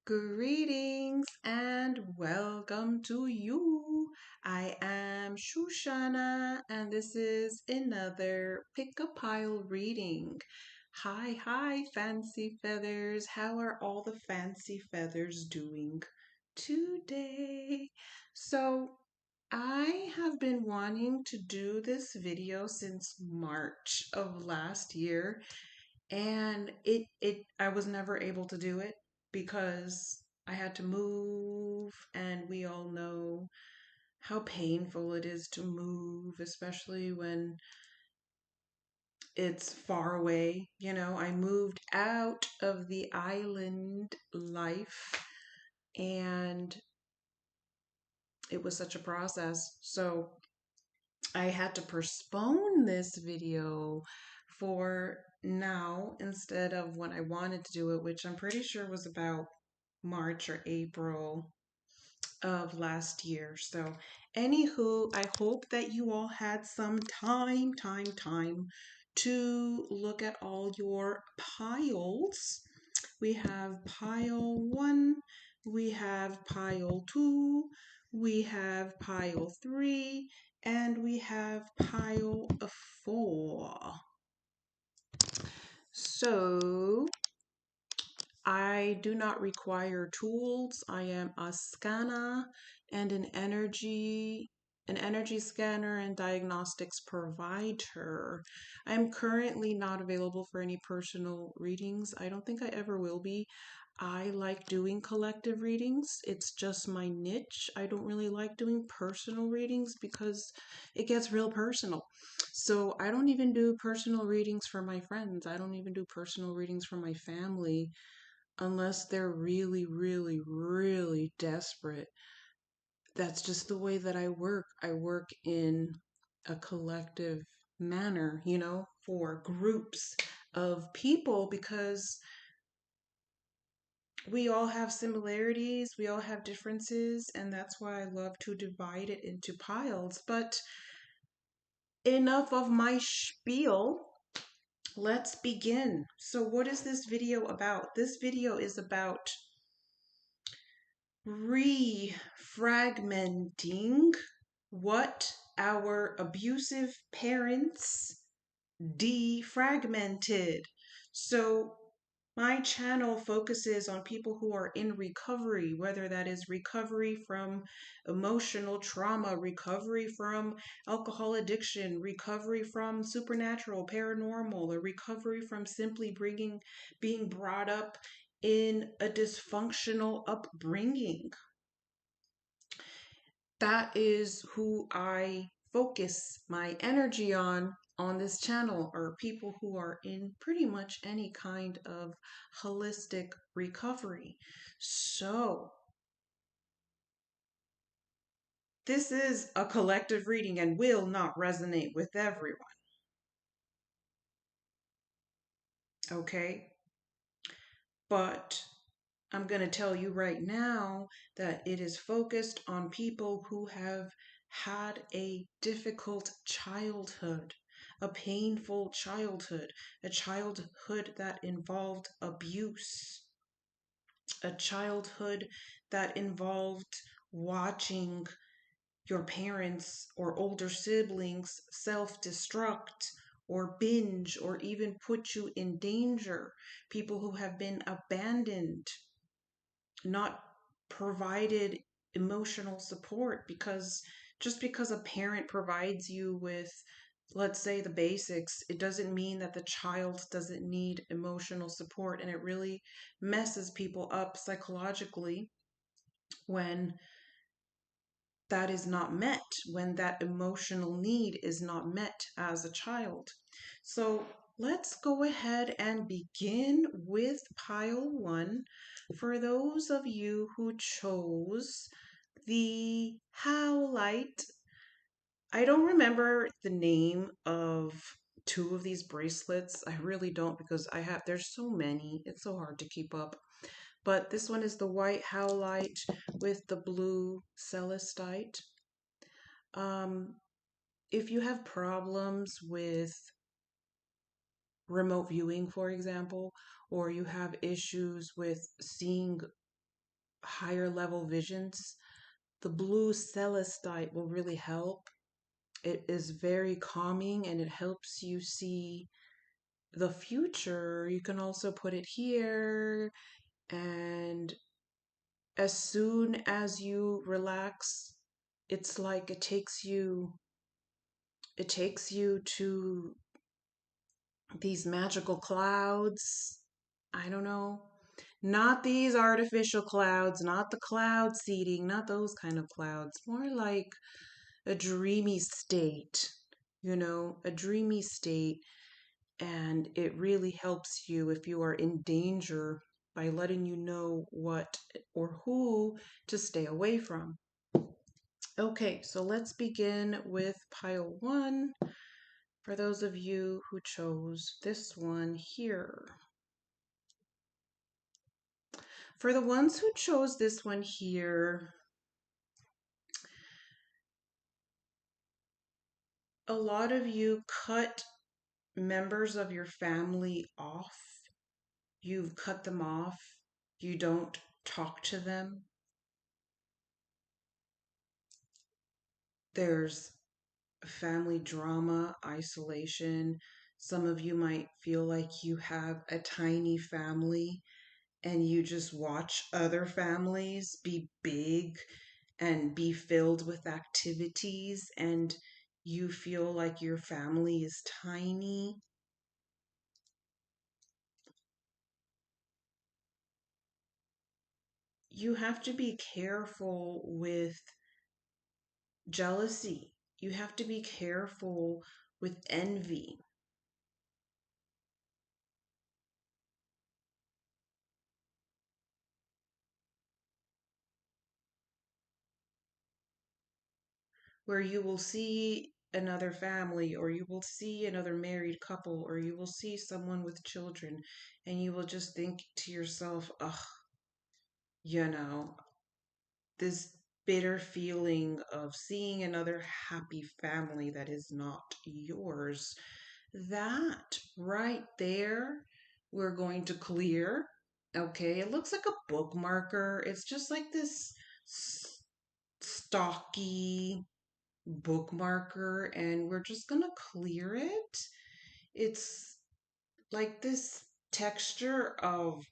Greetings and welcome to you. I am Xuěshānna and this is another pick a pile reading. Hi, fancy feathers. How are all the fancy feathers doing today? So, I have been wanting to do this video since March of last year, and I was never able to do it because I had to move, and we all know how painful it is to move, especially when it's far away. I moved out of the island life, and it was such a process. So I had to postpone this video for now instead of when I wanted to do it, which I'm pretty sure was about March or April of last year. So, anywho, I hope that you all had some time to look at all your piles. We have pile 1, we have pile 2, we have pile 3, and we have pile 4. So, I do not require tools. I am a scanner and an energy scanner and diagnostics provider. I'm currently not available for any personal readings. I don't think I ever will be. I like doing collective readings. It's just my niche. I don't really like doing personal readings because it gets real personal. So I don't even do personal readings for my friends. I don't even do personal readings for my family unless they're really desperate. That's just the way that I work. I work in a collective manner, for groups of people because we all have similarities, we all have differences, and that's why I love to divide it into piles. But enough of my spiel. Let's begin. So what is this video about? This video is about refragmenting what our abusive parents defragmented. So my channel focuses on people who are in recovery, whether that is recovery from emotional trauma, recovery from alcohol addiction, recovery from supernatural, paranormal, or recovery from simply being brought up in a dysfunctional upbringing. That is who I focus my energy on this channel, are people who are in pretty much any kind of holistic recovery. So this is a collective reading and will not resonate with everyone. Okay? But I'm going to tell you right now that it is focused on people who have had a difficult childhood, a painful childhood, a childhood that involved abuse, a childhood that involved watching your parents or older siblings self-destruct or binge or even put you in danger, people who have been abandoned, not provided emotional support, because just because a parent provides you with, let's say, the basics, it doesn't mean that the child doesn't need emotional support. And it really messes people up psychologically when that is not met, when that emotional need is not met as a child. So let's go ahead and begin with pile 1. For those of you who chose the HOWLITE, I don't remember the name of 2 of these bracelets. I really don't, because there's so many. It's so hard to keep up. But this one is the white HOWLITE with the blue celestite. If you have problems with remote viewing, for example, or you have issues with seeing higher level visions, the blue celestite will really help. It is very calming and it helps you see the future. You can also put it here, and as soon as you relax, it's like it takes you to these magical clouds. I don't know. Not these artificial clouds, not the cloud seeding, not those kind of clouds. More like a dreamy state, a dreamy state. And it really helps you if you are in danger by letting you know what or who to stay away from. Okay, so let's begin with pile one for those of you who chose this one here. For the ones who chose this one here, a lot of you cut members of your family off. You've cut them off. You don't talk to them. There's family drama, isolation. Some of you might feel like you have a tiny family and you just watch other families be big and be filled with activities, and you feel like your family is tiny. You have to be careful with jealousy. You have to be careful with envy. Where you will see another family, or you will see another married couple, or you will see someone with children, and you will just think to yourself, ugh, you know, this bitter feeling of seeing another happy family that is not yours. That right there, we're going to clear. Okay, it looks like a bookmarker. It's just like this stocky bookmarker, and we're just gonna clear it. It's like this texture of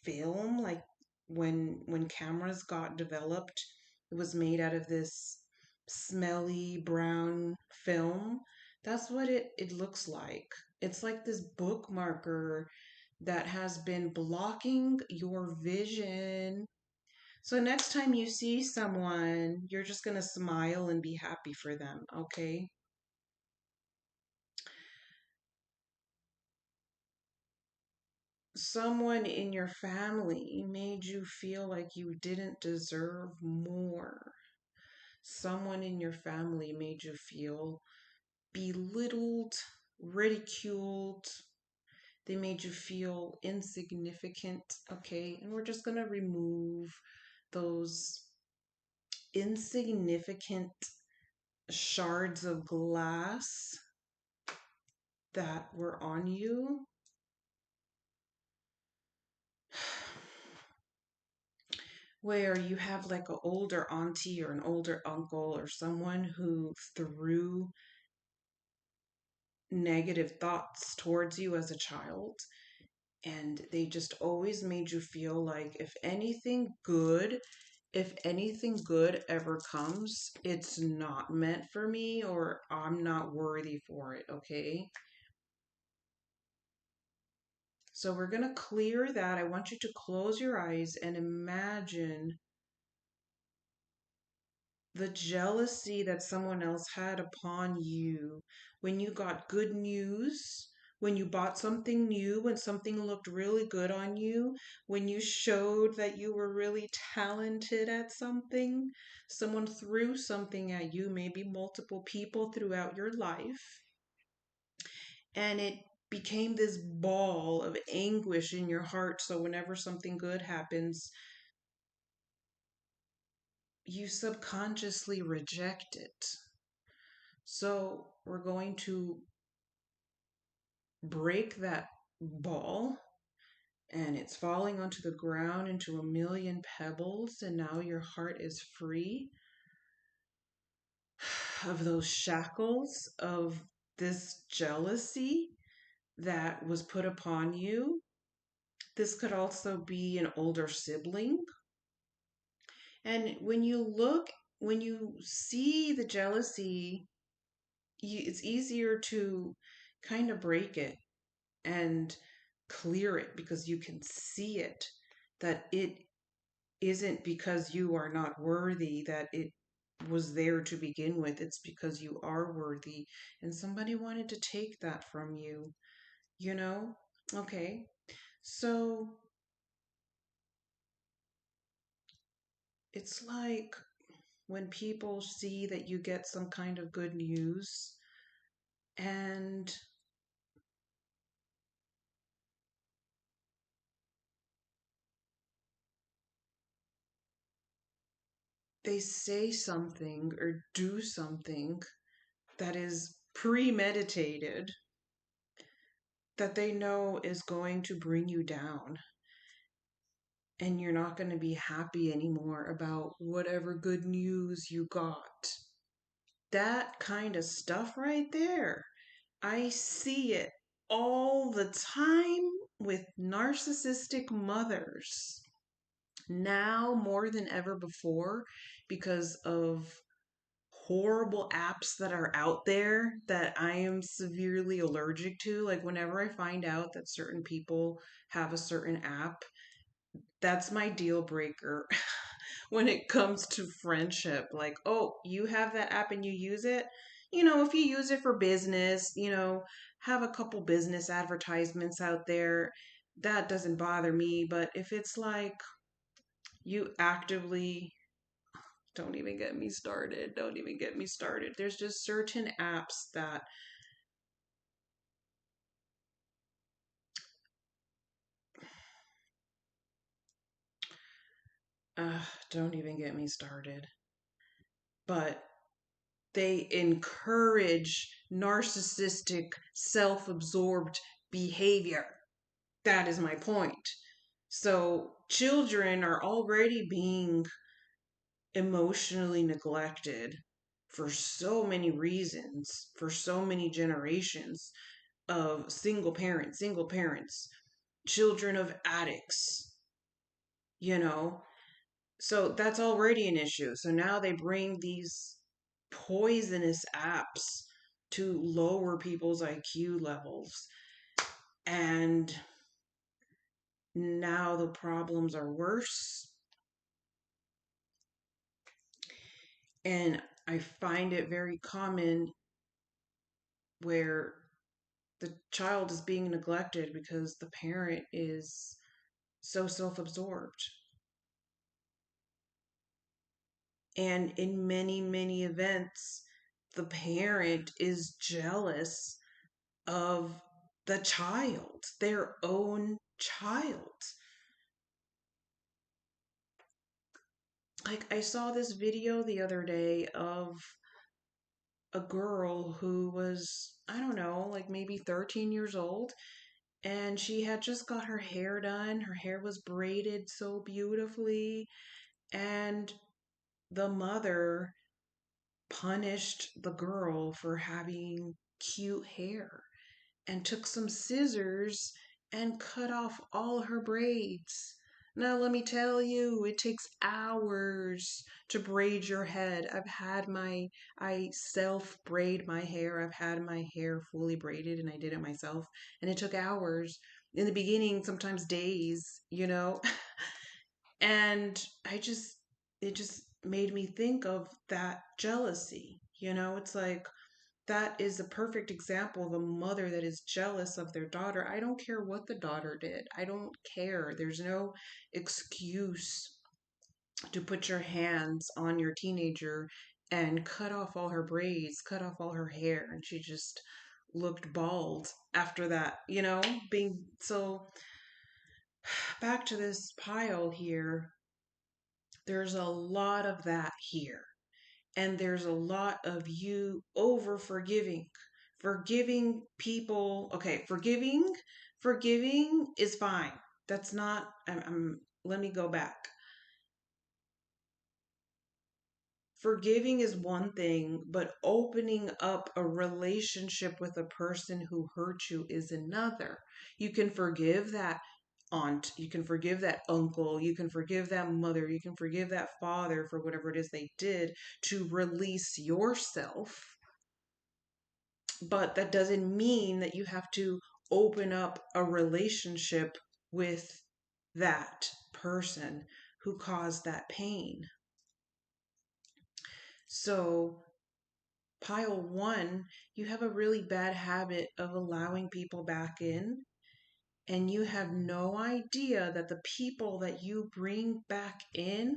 film, like when cameras got developed, it was made out of this smelly brown film. That's what it looks like. It's like this bookmarker that has been blocking your vision. So next time you see someone, you're just going to smile and be happy for them, okay? Someone in your family made you feel like you didn't deserve more. Someone in your family made you feel belittled, ridiculed. They made you feel insignificant, okay? And we're just going to remove those insignificant shards of glass that were on you. Where you have like an older auntie or an older uncle or someone who threw negative thoughts towards you as a child, and they just always made you feel like if anything good ever comes, it's not meant for me, or I'm not worthy for it, okay? So we're going to clear that. I want you to close your eyes and imagine the jealousy that someone else had upon you when you got good news, when you bought something new, when something looked really good on you, when you showed that you were really talented at something. Someone threw something at you, maybe multiple people throughout your life, and it became this ball of anguish in your heart. So whenever something good happens, you subconsciously reject it. So we're going to break that ball and it's falling onto the ground into a million pebbles, and now your heart is free of those shackles of this jealousy that was put upon you. This could also be an older sibling. And when you see the jealousy, it's easier to kind of break it and clear it because you can see it, that it isn't because you are not worthy that it was there to begin with. It's because you are worthy and somebody wanted to take that from you, you know? Okay. So it's like when people see that you get some kind of good news and they say something or do something that is premeditated, that they know is going to bring you down, and you're not going to be happy anymore about whatever good news you got. That kind of stuff right there, I see it all the time with narcissistic mothers. Now more than ever before, because of horrible apps that are out there that I am severely allergic to. Like, whenever I find out that certain people have a certain app, that's my deal breaker when it comes to friendship. Like, oh, you have that app and you use it? If you use it for business, have a couple business advertisements out there, that doesn't bother me. But if it's like you actively, don't even get me started. Don't even get me started. There's just certain apps that don't even get me started. But they encourage narcissistic, self absorbed behavior. That is my point. So, children are already being emotionally neglected for so many reasons, for so many generations of single parents, children of addicts, you know, so that's already an issue. So now they bring these poisonous apps to lower people's IQ levels. And now the problems are worse. And I find it very common where the child is being neglected because the parent is so self absorbed. And in many, many events, the parent is jealous of the child, their own child. Like, I saw this video the other day of a girl who was, I don't know, like maybe 13 years old, and she had just got her hair done. Her hair was braided so beautifully, and the mother punished the girl for having cute hair and took some scissors and cut off all her braids. Now, let me tell you, it takes hours to braid your head. I self braid my hair. I've had my hair fully braided and I did it myself. And it took hours. In the beginning, sometimes days. And it just made me think of that jealousy. It's like, that is a perfect example of a mother that is jealous of their daughter. I don't care what the daughter did. I don't care. There's no excuse to put your hands on your teenager and cut off all her braids, cut off all her hair, and she just looked bald after that, being so. Back to this pile here, there's a lot of that here. And there's a lot of you over forgiving people. Okay, forgiving is fine. That's not, let me go back. Forgiving is one thing, but opening up a relationship with a person who hurt you is another. You can forgive that aunt, you can forgive that uncle, you can forgive that mother, you can forgive that father for whatever it is they did to release yourself. But that doesn't mean that you have to open up a relationship with that person who caused that pain. So, pile one, you have a really bad habit of allowing people back in, and you have no idea that the people that you bring back in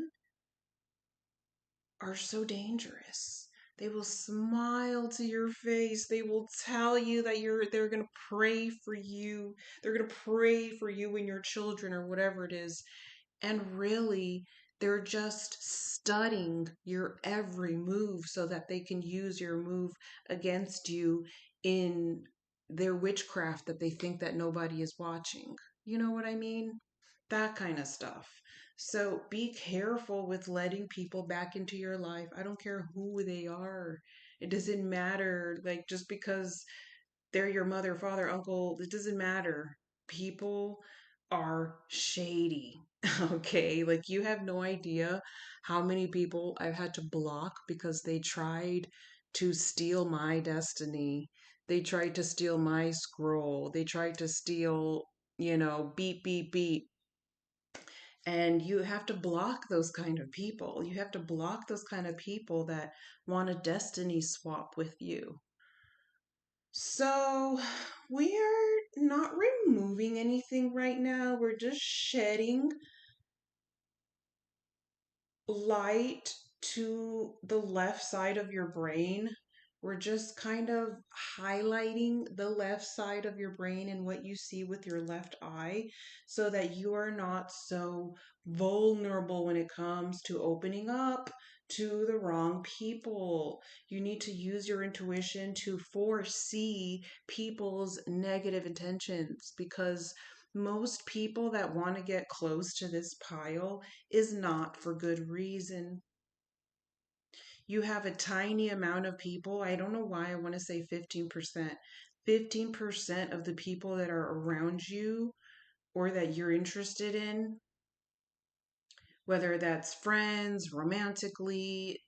are so dangerous. They will smile to your face. They will tell you that they're going to pray for you. They're going to pray for you and your children or whatever it is. And really, they're just studying your every move so that they can use your move against you in their witchcraft that they think that nobody is watching. You know what I mean? That kind of stuff. So be careful with letting people back into your life. I don't care who they are. It doesn't matter. Like, just because they're your mother, father, uncle, it doesn't matter. People are shady. Okay? Like, you have no idea how many people I've had to block because they tried to steal my destiny. They tried to steal my scroll. They tried to steal, beep, beep, beep. And you have to block those kind of people. You have to block those kind of people that want a destiny swap with you. So we are not removing anything right now. We're just shedding light to the left side of your brain. We're just kind of highlighting the left side of your brain and what you see with your left eye so that you are not so vulnerable when it comes to opening up to the wrong people. You need to use your intuition to foresee people's negative intentions, because most people that want to get close to this pile is not for good reason. You have a tiny amount of people. I don't know why I want to say 15%. 15% of the people that are around you or that you're interested in, whether that's friends, romantically,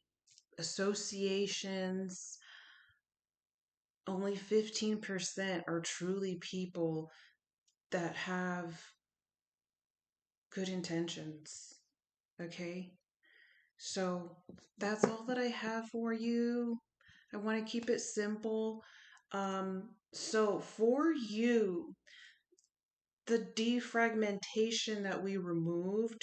associations, only 15% are truly people that have good intentions. Okay? So that's all that I have for you. I want to keep it simple. So for you, the defragmentation that we removed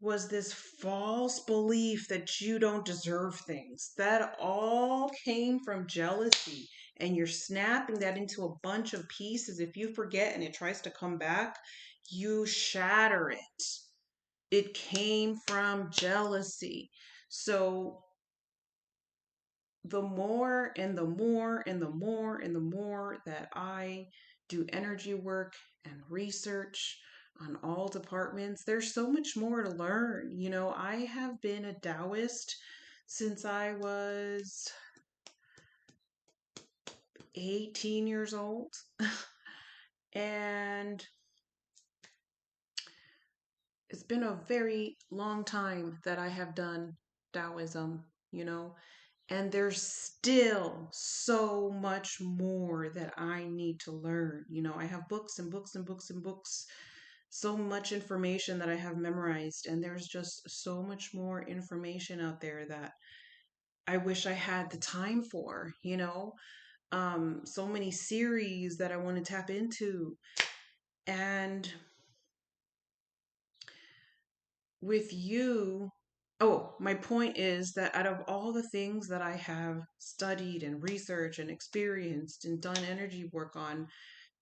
was this false belief that you don't deserve things. That all came from jealousy, and you're snapping that into a bunch of pieces. If you forget and it tries to come back, you shatter it. It came from jealousy. So the more and the more and the more and the more that I do energy work and research on all departments, there's so much more to learn. I have been a Taoist since I was 18 years old. And it's been a very long time that I have done Taoism, and there's still so much more that I need to learn. I have books and books and books and books, so much information that I have memorized, and there's just so much more information out there that I wish I had the time for, so many series that I want to tap into. And with you, oh, my point is that out of all the things that I have studied and researched and experienced and done energy work on,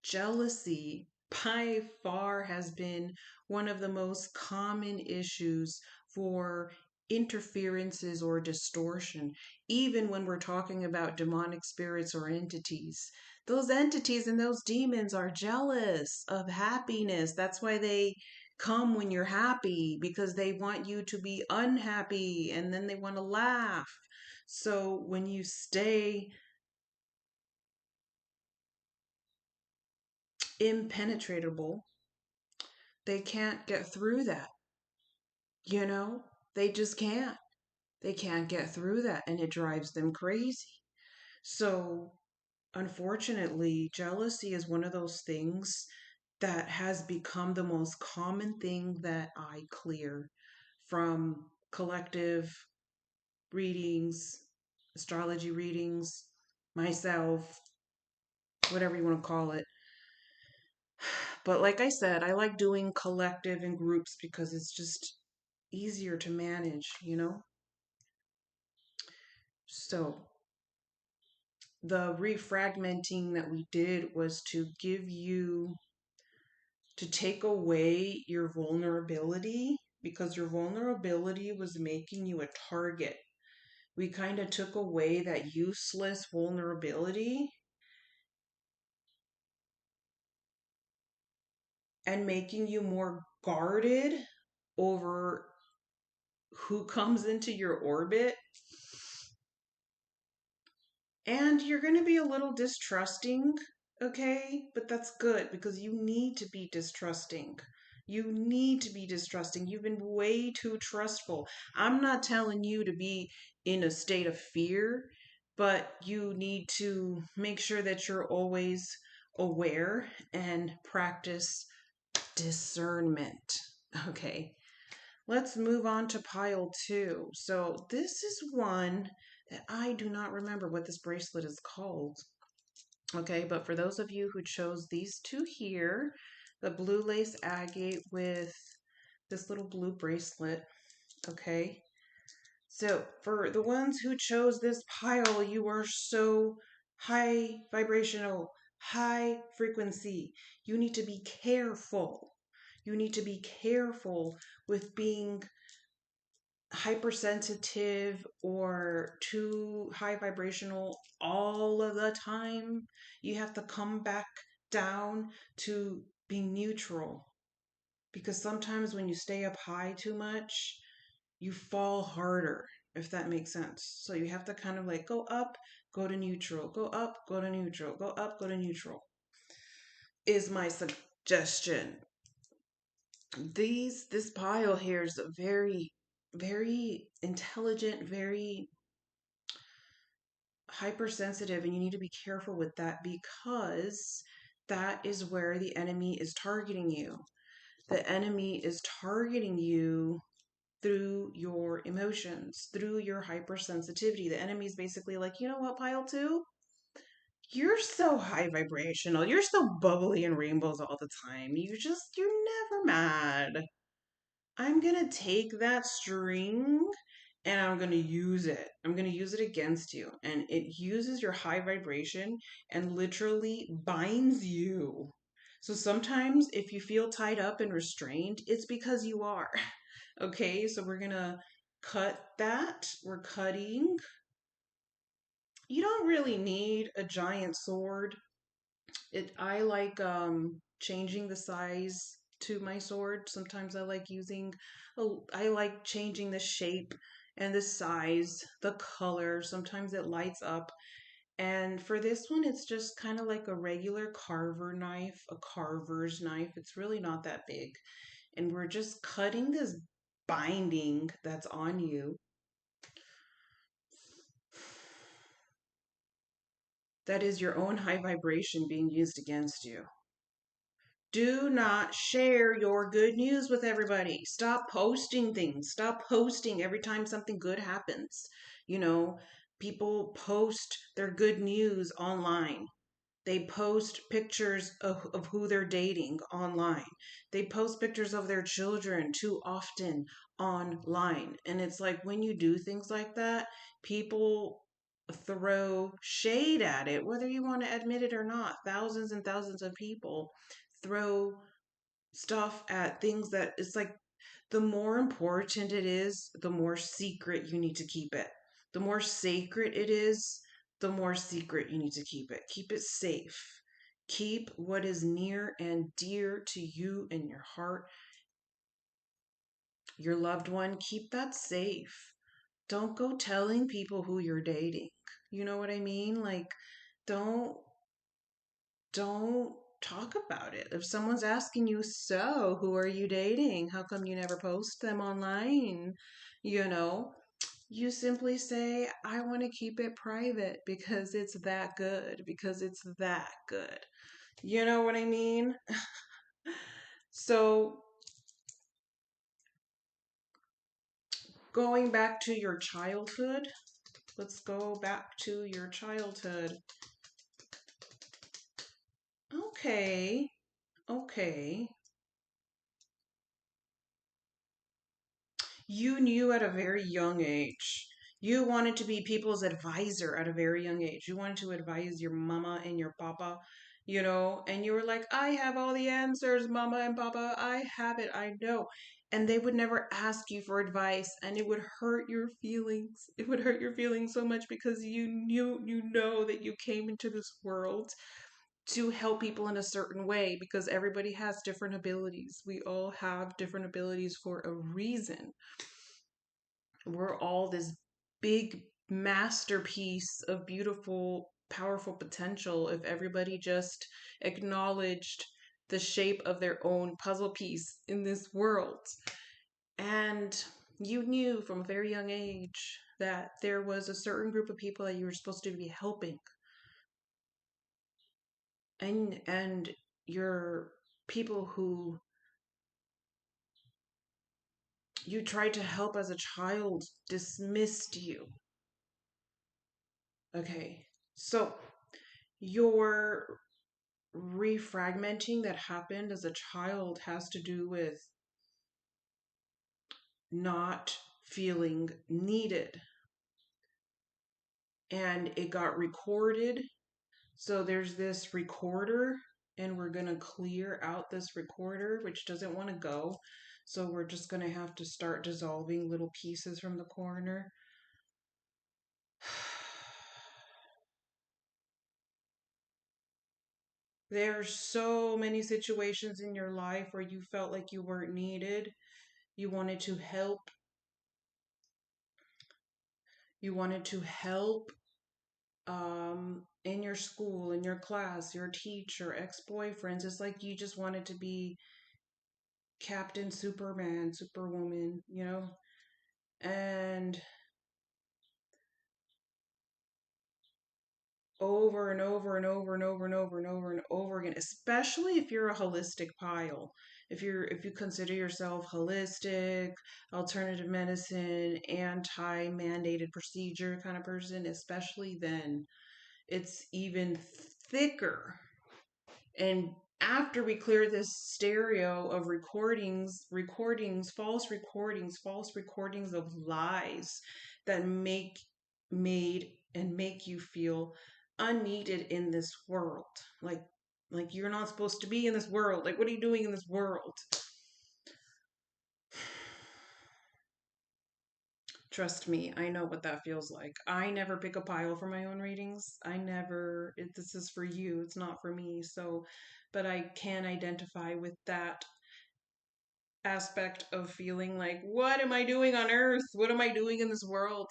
jealousy by far has been one of the most common issues for interferences or distortion, even when we're talking about demonic spirits or entities. Those entities and those demons are jealous of happiness. That's why they come when you're happy because they want you to be unhappy and then they want to laugh. So when you stay impenetrable, they can't get through that. You know, they just can't. They can't get through that and it drives them crazy. So, unfortunately, jealousy is one of those things that has become the most common thing that I clear from collective readings, astrology readings, myself, whatever you want to call it. But like I said, I like doing collective and groups because it's just easier to manage, you know? So, the refragmenting that we did was to give you, to take away your vulnerability because your vulnerability was making you a target. We kind of took away that useless vulnerability and making you more guarded over who comes into your orbit. And you're going to be a little distrusting, okay? But that's good because you need to be distrusting. You need to be distrusting. You've been way too trustful. I'm not telling you to be in a state of fear, but you need to make sure that you're always aware and practice discernment. Okay, let's move on to pile two. So, this is one that I do not remember what this bracelet is called. Okay, but for those of you who chose these two here, the blue lace agate with this little blue bracelet, okay? So for the ones who chose this pile, you are so high vibrational, high frequency. You need to be careful. You need to be careful with being hypersensitive or too high vibrational all of the time. You have to come back down to being neutral because sometimes when you stay up high too much, you fall harder, if that makes sense. So you have to kind of like go up, go to neutral, go up, go to neutral, go up, go to neutral, is my suggestion. This pile here is very, very intelligent, very hypersensitive, and you need to be careful with that because that is where the enemy is targeting you. The enemy is targeting you through your emotions, through your hypersensitivity. The enemy is basically like, you know what, pile two? You're so high vibrational. You're so bubbly and rainbows all the time. You're never mad. I'm gonna take that string and I'm gonna use it. I'm gonna use it against you. And it uses your high vibration and literally binds you. So sometimes if you feel tied up and restrained, it's because you are. Okay, so we're gonna cut that. We're cutting. You don't really need a giant sword. I like changing the size to my sword. Sometimes I like using I like changing the shape and the size, the color. Sometimes it lights up. And for this one, it's just kind of like a regular carver knife, a carver's knife. It's really not that big. And we're just cutting this binding that's on you. That is your own high vibration being used against you. Do not share your good news with everybody. Stop posting things. Stop posting every time something good happens. You know, people post their good news online. They post pictures of who they're dating online. They post pictures of their children too often online. And it's like when you do things like that, people throw shade at it, whether you want to admit it or not. Thousands and thousands of people throw stuff at things that it's like the more important it is, the more secret you need to keep it. The more sacred it is, the more secret you need to keep it. Keep it safe. Keep what is near and dear to you in your heart your loved one, keep that safe. Don't go telling people who you're dating. You know what I mean? Like, don't don't talk about it. If someone's asking you, so who are you dating? How come you never post them online? You know, you simply say, I want to keep it private because it's that good, because it's that good. You know what I mean? So, going back to your childhood, let's go back to your childhood. Okay, okay. You knew at a very young age. You wanted to be people's advisor at a very young age. You wanted to advise your mama and your papa, and you were like, I have all the answers, mama and papa. I have it. I know. And they would never ask you for advice, and it would hurt your feelings. It would hurt your feelings so much because you know that you came into this world to help people in a certain way because everybody has different abilities. We all have different abilities for a reason. We're all this big masterpiece of beautiful, powerful potential if everybody just acknowledged the shape of their own puzzle piece in this world. And you knew from a very young age that there was a certain group of people that you were supposed to be helping. And your people who you tried to help as a child dismissed you. Okay. So your refragmenting that happened as a child has to do with not feeling needed. And it got recorded. So there's this recorder, and we're going to clear out this recorder, which doesn't want to go. So we're just going to have to start dissolving little pieces from the corner. There's so many situations in your life where you felt like you weren't needed. You wanted to help. You wanted to help in your school, in your class, your teacher, ex-boyfriends. It's like you just wanted to be Captain Superman, Superwoman, And over and over and over and over and over and over and over again, especially if you're a holistic pile. If you consider yourself holistic, alternative medicine, anti-mandated procedure kind of person, especially then it's even thicker. And after we clear this stereo of false recordings of lies that made and make you feel unneeded in this world. Like you're not supposed to be in this world. Like, what are you doing in this world? Trust me, I know what that feels like. I never pick a pile for my own readings. This is for you, it's not for me. So, but I can identify with that aspect of feeling like, what am I doing on earth? What am I doing in this world?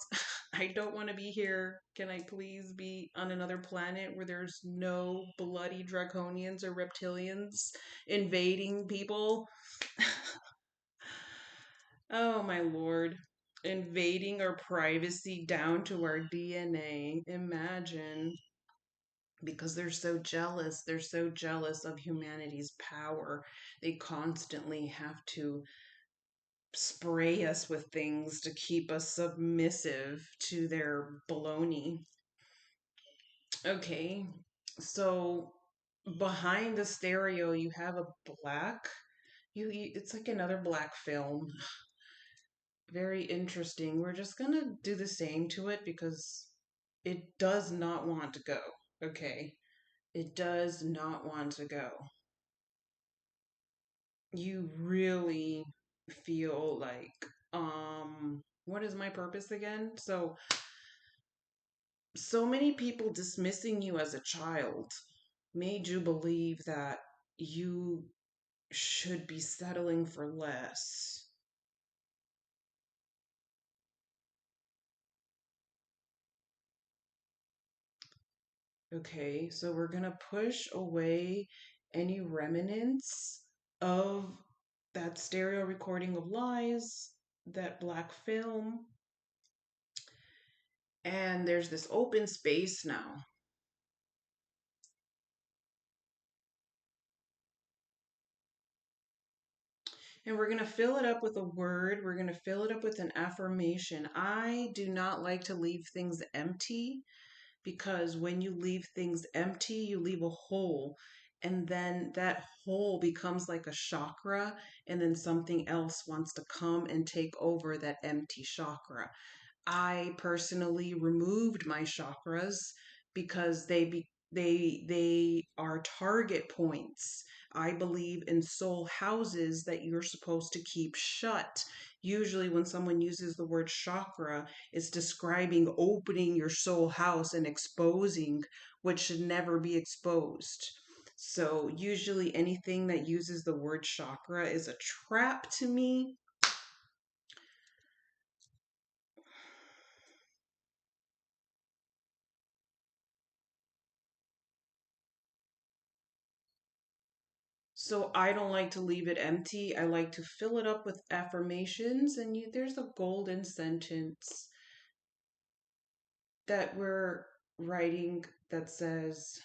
I don't want to be here. Can I please be on another planet where there's no bloody draconians or reptilians invading people? Oh my lord. Invading our privacy down to our DNA. Imagine. Because they're so jealous. They're so jealous of humanity's power. They constantly have to spray us with things to keep us submissive to their baloney. Okay, so behind the stereo, you have a black. It's like another black film. Very interesting. We're just gonna do the same to it because it does not want to go. Okay, it does not want to go. You really feel like, what is my purpose again? So many people dismissing you as a child made you believe that you should be settling for less. Okay, so we're going to push away any remnants of that stereo recording of lies, that black film. And there's this open space now. And we're going to fill it up with a word. We're going to fill it up with an affirmation. I do not like to leave things empty, because when you leave things empty, you leave a hole. And then that hole becomes like a chakra, and then something else wants to come and take over that empty chakra. I personally removed my chakras because they are target points. I believe in soul houses that you're supposed to keep shut. Usually when someone uses the word chakra, it's describing opening your soul house and exposing what should never be exposed. So usually anything that uses the word chakra is a trap to me. So I don't like to leave it empty. I like to fill it up with affirmations. And there's a golden sentence that we're writing that says,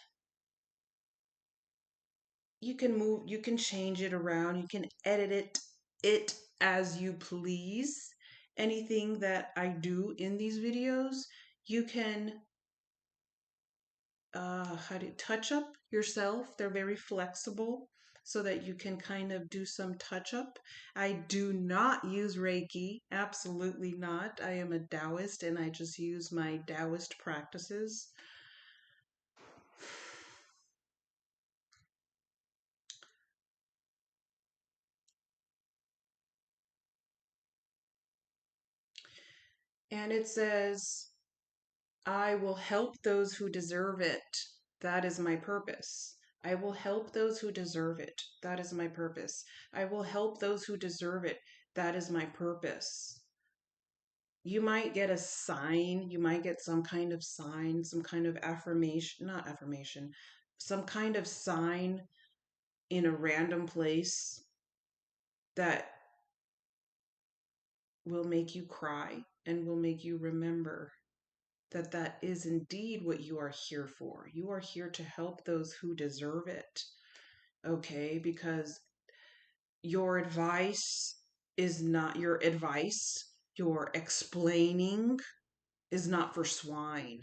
you can change it around, you can edit it as you please. Anything that I do in these videos, you can how to touch up yourself. They're very flexible so that you can kind of do some touch up. I do not use Reiki, absolutely not. I am a Taoist and I just use my Taoist practices. And it says, I will help those who deserve it. That is my purpose. I will help those who deserve it. That is my purpose. I will help those who deserve it. That is my purpose. You might get a sign, you might get some kind of sign, some kind of affirmation, not affirmation, some kind of sign in a random place that will make you cry and will make you remember that that is indeed what you are here for. You are here to help those who deserve it. Okay? Because your advice is not your advice. Your explaining is not for swine.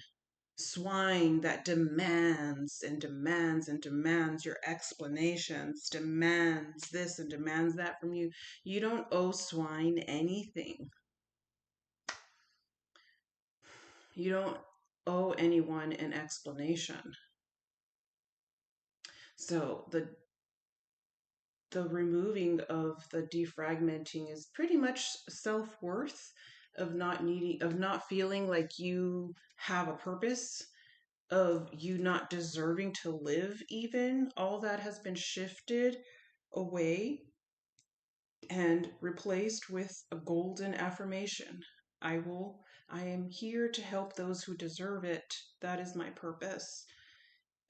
Swine that demands and demands and demands your explanations, demands this and demands that from you. You don't owe swine anything. You don't owe anyone an explanation. So the removing of the defragmenting is pretty much self-worth, of not feeling like you have a purpose, of you not deserving to live. Even all that has been shifted away and replaced with a golden affirmation. I am here to help those who deserve it. That is my purpose.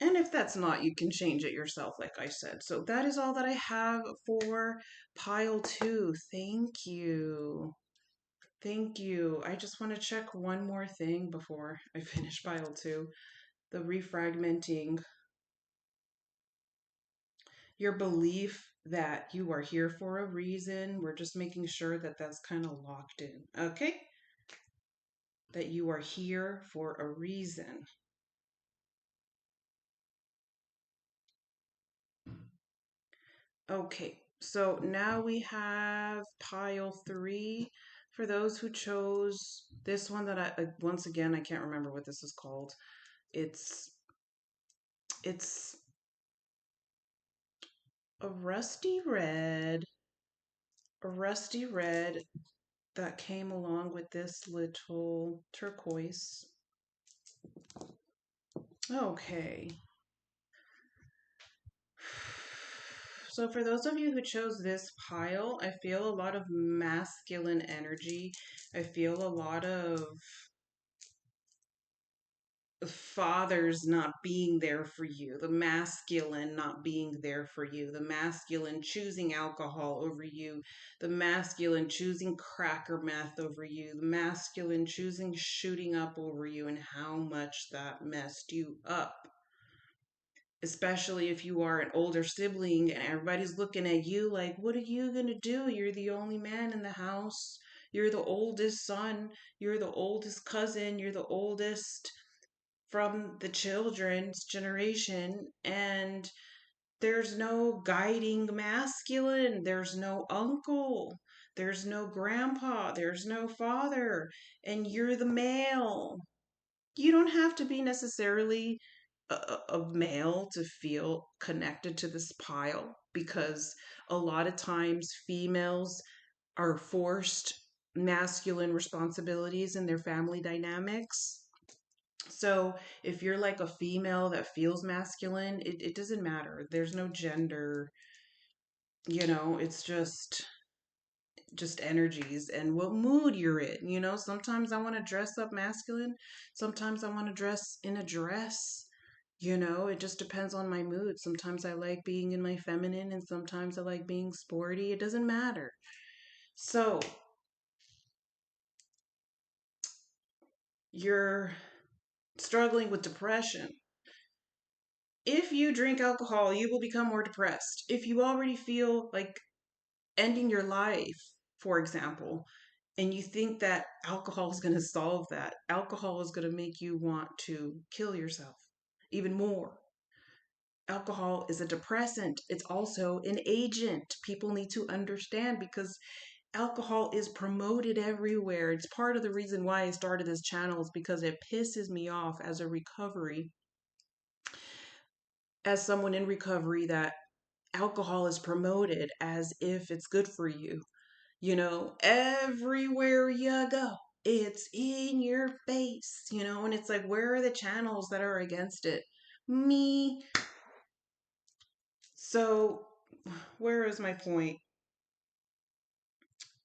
And if that's not, you can change it yourself, like I said. So that is all that I have for pile 2. Thank you. Thank you. I just want to check one more thing before I finish pile 2. The refragmenting. Your belief that you are here for a reason. We're just making sure that that's kind of locked in. Okay? That you are here for a reason. Okay, so now we have pile 3. For those who chose this one that once again, I can't remember what this is called. It's a rusty red, that came along with this little turquoise. Okay. So for those of you who chose this pile, I feel a lot of masculine energy. I feel a lot of fathers not being there for you, the masculine not being there for you, the masculine choosing alcohol over you, the masculine choosing cracker meth over you, the masculine choosing shooting up over you, and how much that messed you up. Especially if you are an older sibling and everybody's looking at you like, what are you going to do? You're the only man in the house. You're the oldest son. You're the oldest cousin. You're the oldest from the children's generation, and there's no guiding masculine, there's no uncle, there's no grandpa, there's no father, and you're the male. You don't have to be necessarily a male to feel connected to this pile, because a lot of times females are forced masculine responsibilities in their family dynamics. So if you're like a female that feels masculine, it doesn't matter. There's no gender, it's just energies and what mood you're in. Sometimes I want to dress up masculine, sometimes I want to dress in a dress. It just depends on my mood. Sometimes I like being in my feminine and sometimes I like being sporty. It doesn't matter. So, you're struggling with depression. If you drink alcohol, you will become more depressed. If you already feel like ending your life, for example, and you think that alcohol is going to solve that, alcohol is going to make you want to kill yourself even more. Alcohol is a depressant, it's also an agent. People need to understand, because alcohol is promoted everywhere. It's part of the reason why I started this channel, is because it pisses me off as a recovery, as someone in recovery, that alcohol is promoted as if it's good for you. Everywhere you go, it's in your face, and it's like, where are the channels that are against it? Me. So, where is my point?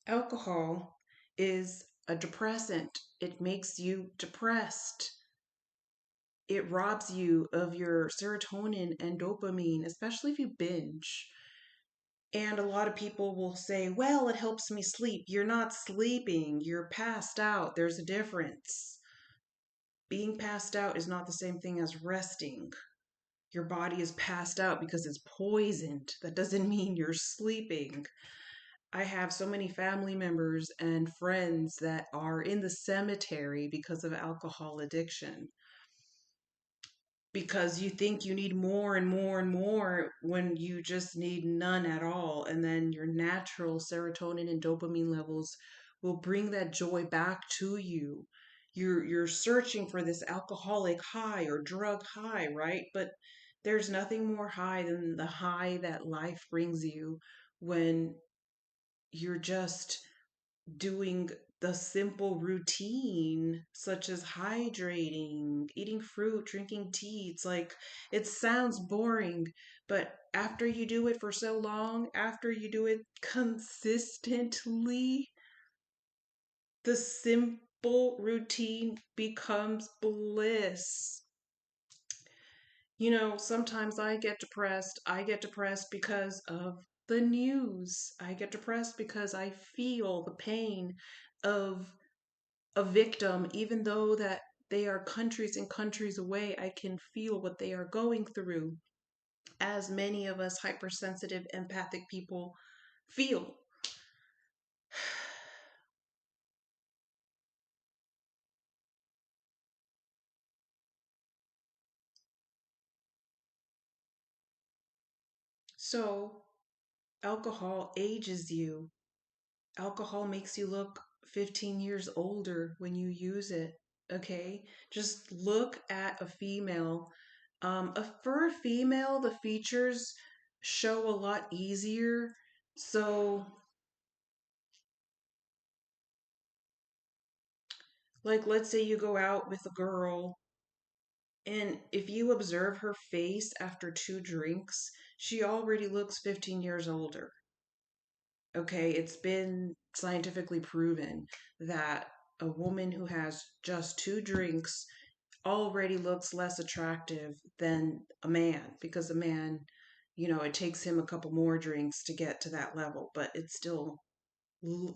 Alcohol is a depressant, it makes you depressed. It robs you of your serotonin and dopamine, especially if you binge. And a lot of people will say, well, it helps me sleep. You're not sleeping, you're passed out. There's a difference. Being passed out is not the same thing as resting. Your body is passed out because it's poisoned. That doesn't mean you're sleeping. I have so many family members and friends that are in the cemetery because of alcohol addiction, because you think you need more and more and more when you just need none at all. And then your natural serotonin and dopamine levels will bring that joy back to you. You're searching for this alcoholic high or drug high, right? But there's nothing more high than the high that life brings you when you're just doing the simple routine, such as hydrating, eating fruit, drinking tea. It's like, it sounds boring, but after you do it for so long, after you do it consistently, the simple routine becomes bliss. Sometimes I get depressed. I get depressed because of the news. I get depressed because I feel the pain of a victim, even though that they are countries and countries away. I can feel what they are going through, as many of us hypersensitive, empathic people feel. So, alcohol ages you. Alcohol makes you look 15 years older when you use it. Okay? Just look at a female. For a female, the features show a lot easier. So, like, let's say you go out with a girl, and if you observe her face after 2 drinks, she already looks 15 years older. Okay, it's been scientifically proven that a woman who has just 2 drinks already looks less attractive than a man, because a man, it takes him a couple more drinks to get to that level, but it still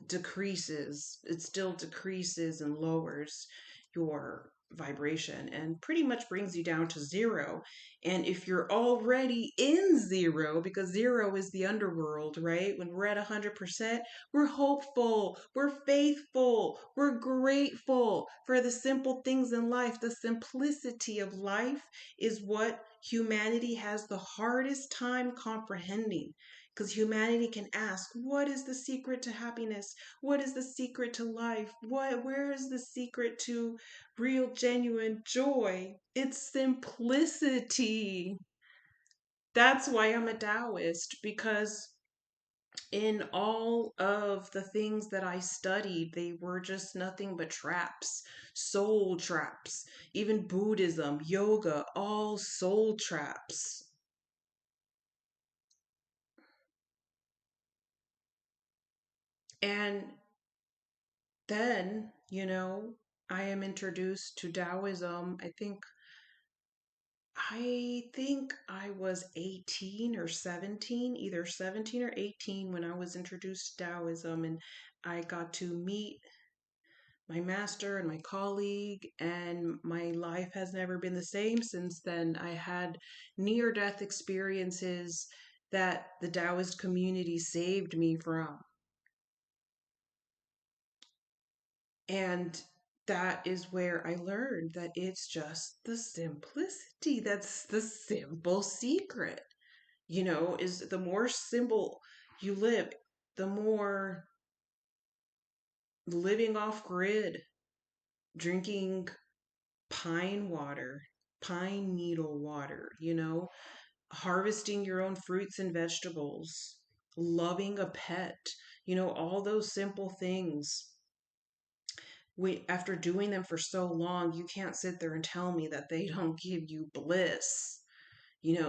decreases and lowers your vibration and pretty much brings you down to zero. And if you're already in zero, because zero is the underworld, right? When we're at 100%, we're hopeful, we're faithful, we're grateful for the simple things in life. The simplicity of life is what humanity has the hardest time comprehending, because humanity can ask, what is the secret to happiness? What is the secret to life? Where is the secret to real genuine joy? It's simplicity. That's why I'm a Taoist, because in all of the things that I studied, they were just nothing but traps, soul traps. Even Buddhism, yoga, all soul traps. And then, I am introduced to Taoism. I think I was 18 or 17, either 17 or 18 when I was introduced to Taoism, and I got to meet my master and my colleague, and my life has never been the same since then. I had near death experiences that the Taoist community saved me from. And that is where I learned that it's just the simplicity. That's the simple secret. Is the more simple you live, the more living off grid, drinking pine water, pine needle water, harvesting your own fruits and vegetables, loving a pet, all those simple things. After doing them for so long, you can't sit there and tell me that they don't give you bliss.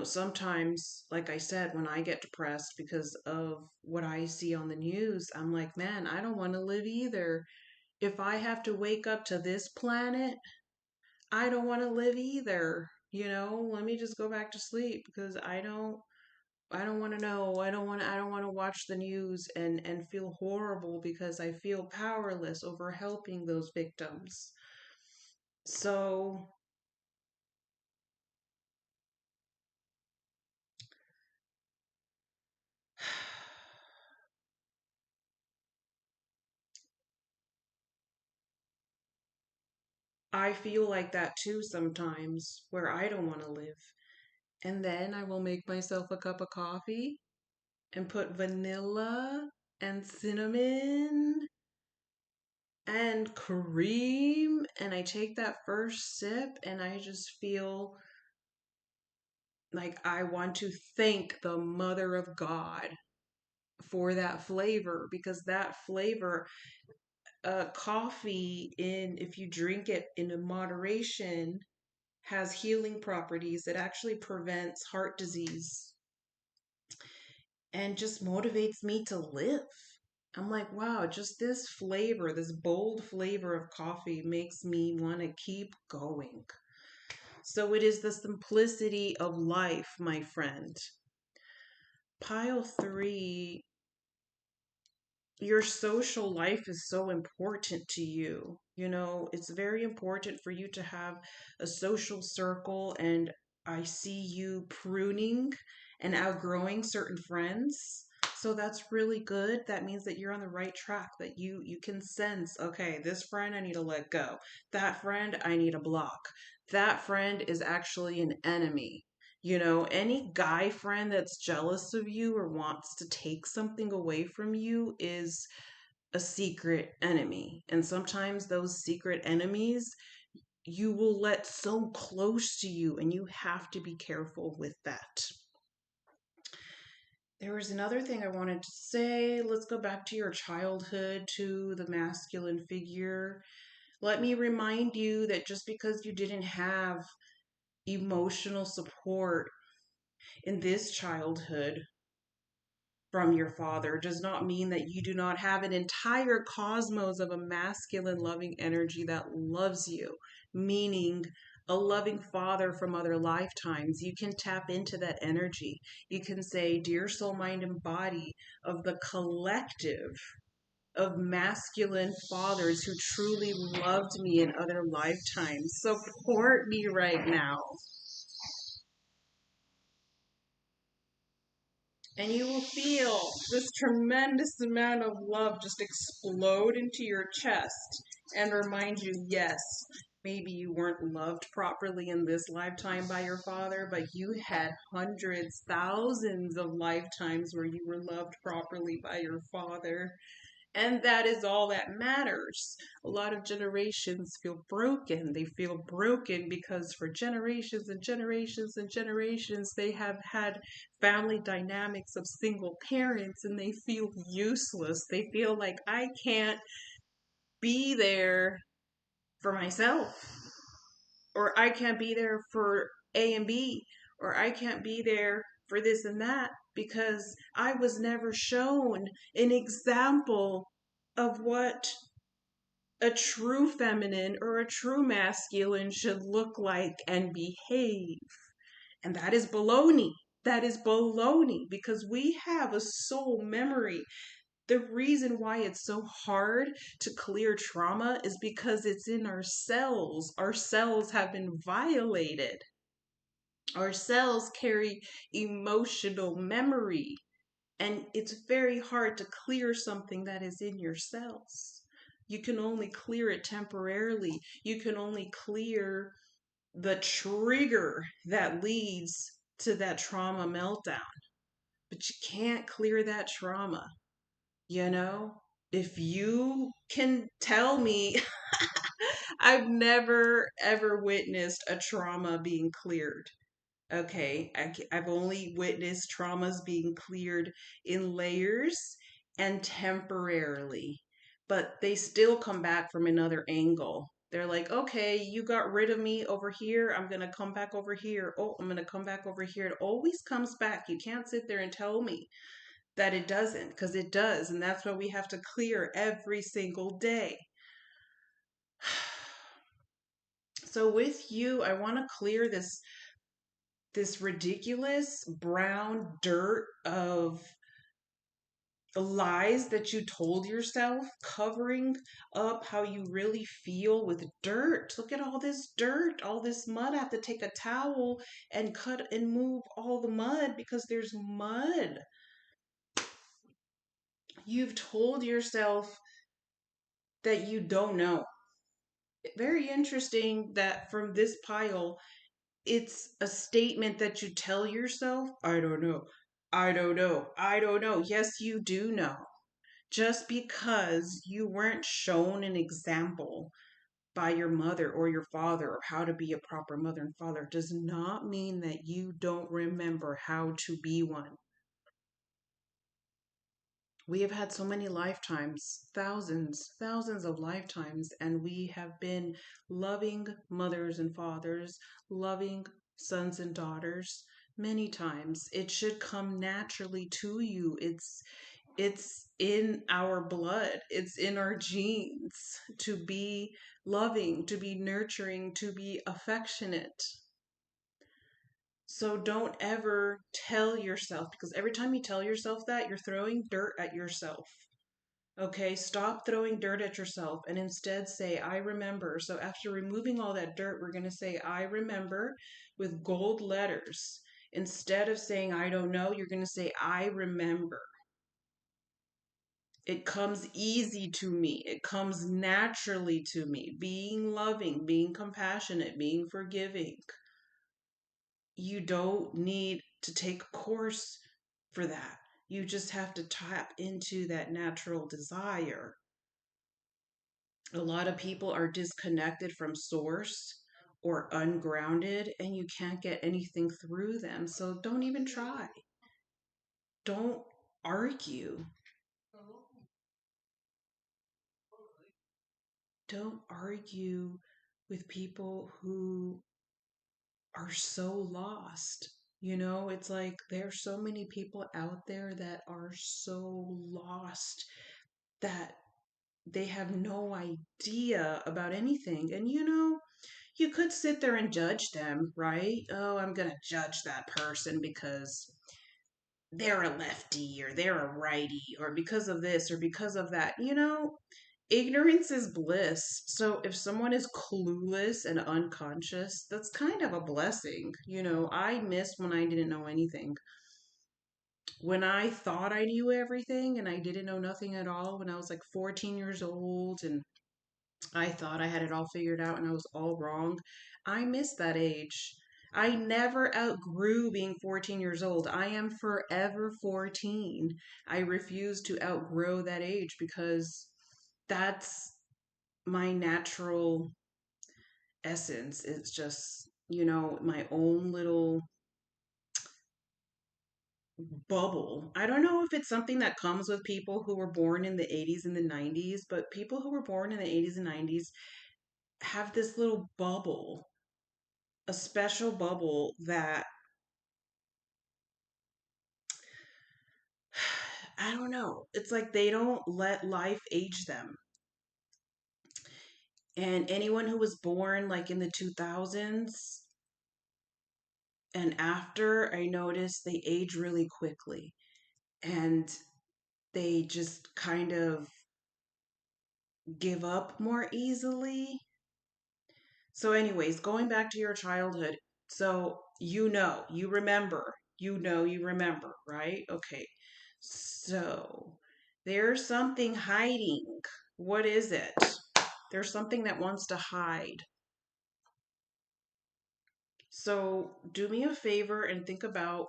Sometimes, like I said, when I get depressed because of what I see on the news, I'm like, man, I don't want to live either. If I have to wake up to this planet, I don't want to live either. Let me just go back to sleep, because I don't want to know. I don't want to watch the news and feel horrible because I feel powerless over helping those victims. So I feel like that too sometimes, where I don't want to live. And then I will make myself a cup of coffee and put vanilla and cinnamon and cream, and I take that first sip and I just feel like I want to thank the Mother of God for that flavor, because that flavor, coffee, in if you drink it in a moderation, has healing properties. It actually prevents heart disease and just motivates me to live. I'm like, wow, just this flavor, this bold flavor of coffee makes me want to keep going. So it is the simplicity of life, my friend. Pile three, your social life is so important to you. It's very important for you to have a social circle, and I see you pruning and outgrowing certain friends. So that's really good. That means that you're on the right track, that you can sense, okay, this friend I need to let go. That friend I need to block. That friend is actually an enemy. Any guy friend that's jealous of you or wants to take something away from you is a secret enemy. And sometimes those secret enemies you will let so close to you, and you have to be careful with that. There was another thing I wanted to say. Let's go back to your childhood, to the masculine figure. Let me remind you that just because you didn't have emotional support in this childhood from your father does not mean that you do not have an entire cosmos of a masculine loving energy that loves you. Meaning, a loving father from other lifetimes. You can tap into that energy. You can say, dear soul, mind, and body of the collective of masculine fathers who truly loved me in other lifetimes, support me right now. And you will feel this tremendous amount of love just explode into your chest and remind you, yes, maybe you weren't loved properly in this lifetime by your father, but you had hundreds, thousands of lifetimes where you were loved properly by your father. And that is all that matters. A lot of generations feel broken. They feel broken because for generations and generations and generations, they have had family dynamics of single parents and they feel useless. They feel like I can't be there for myself, or I can't be there for A and B, or I can't be there for this and that because I was never shown an example of what a true feminine or a true masculine should look like and behave. And that is baloney. That is baloney because we have a soul memory. The reason why it's so hard to clear trauma is because it's in our cells. Our cells have been violated. Our cells carry emotional memory. And it's very hard to clear something that is in your cells. You can only clear it temporarily. You can only clear the trigger that leads to that trauma meltdown. But you can't clear that trauma. You know, if you can tell me, I've never ever witnessed a trauma being cleared. Okay, I've only witnessed traumas being cleared in layers and temporarily, but they still come back from another angle. They're like, okay, you got rid of me over here. I'm going to come back over here. Oh, I'm going to come back over here. It always comes back. You can't sit there and tell me that it doesn't, because it does. And that's what we have to clear every single day. So with you, I want to clear this ridiculous brown dirt of lies that you told yourself, covering up how you really feel with dirt. Look at all this dirt, all this mud. I have to take a towel and cut and move all the mud because there's mud. You've told yourself that you don't know. Very interesting that from this pile, it's a statement that you tell yourself, I don't know. I don't know. I don't know. Yes, you do know. Just because you weren't shown an example by your mother or your father or how to be a proper mother and father does not mean that you don't remember how to be one. We have had so many lifetimes, thousands of lifetimes, and we have been loving mothers and fathers, loving sons and daughters many times. It should come naturally to you. It's in our blood. It's in our genes to be loving, to be nurturing, to be affectionate. So don't ever tell yourself, because every time you tell yourself that, you're throwing dirt at yourself. Okay, stop throwing dirt at yourself and instead say, I remember. So after removing all that dirt, we're going to say, I remember with gold letters. Instead of saying, I don't know, you're going to say, I remember. It comes easy to me. It comes naturally to me. Being loving, being compassionate, being forgiving. You don't need to take a course for that. You just have to tap into that natural desire. A lot of people are disconnected from source or ungrounded, and you can't get anything through them. So don't even try. Don't argue. Don't argue with people who are so lost. You know, it's like there's so many people out there that are so lost that they have no idea about anything. And you know, you could sit there and judge them, right? Oh, I'm going to judge that person because they're a lefty or they're a righty or because of this or because of that. Ignorance is bliss. So if someone is clueless and unconscious, that's kind of a blessing. I missed when I didn't know anything. When I thought I knew everything and I didn't know nothing at all when I was like 14 years old and I thought I had it all figured out and I was all wrong. I missed that age. I never outgrew being 14 years old. I am forever 14. I refuse to outgrow that age because that's my natural essence. It's just, my own little bubble. I don't know if it's something that comes with people who were born in the 80s and the 90s, but people who were born in the 80s and 90s have this little bubble, a special bubble that I don't know. It's like they don't let life age them. And anyone who was born like in the 2000s and after, I noticed they age really quickly and they just kind of give up more easily. So, anyways, going back to your childhood. So, you remember, right? Okay. So, there's something hiding. What is it? There's something that wants to hide. So, do me a favor and think about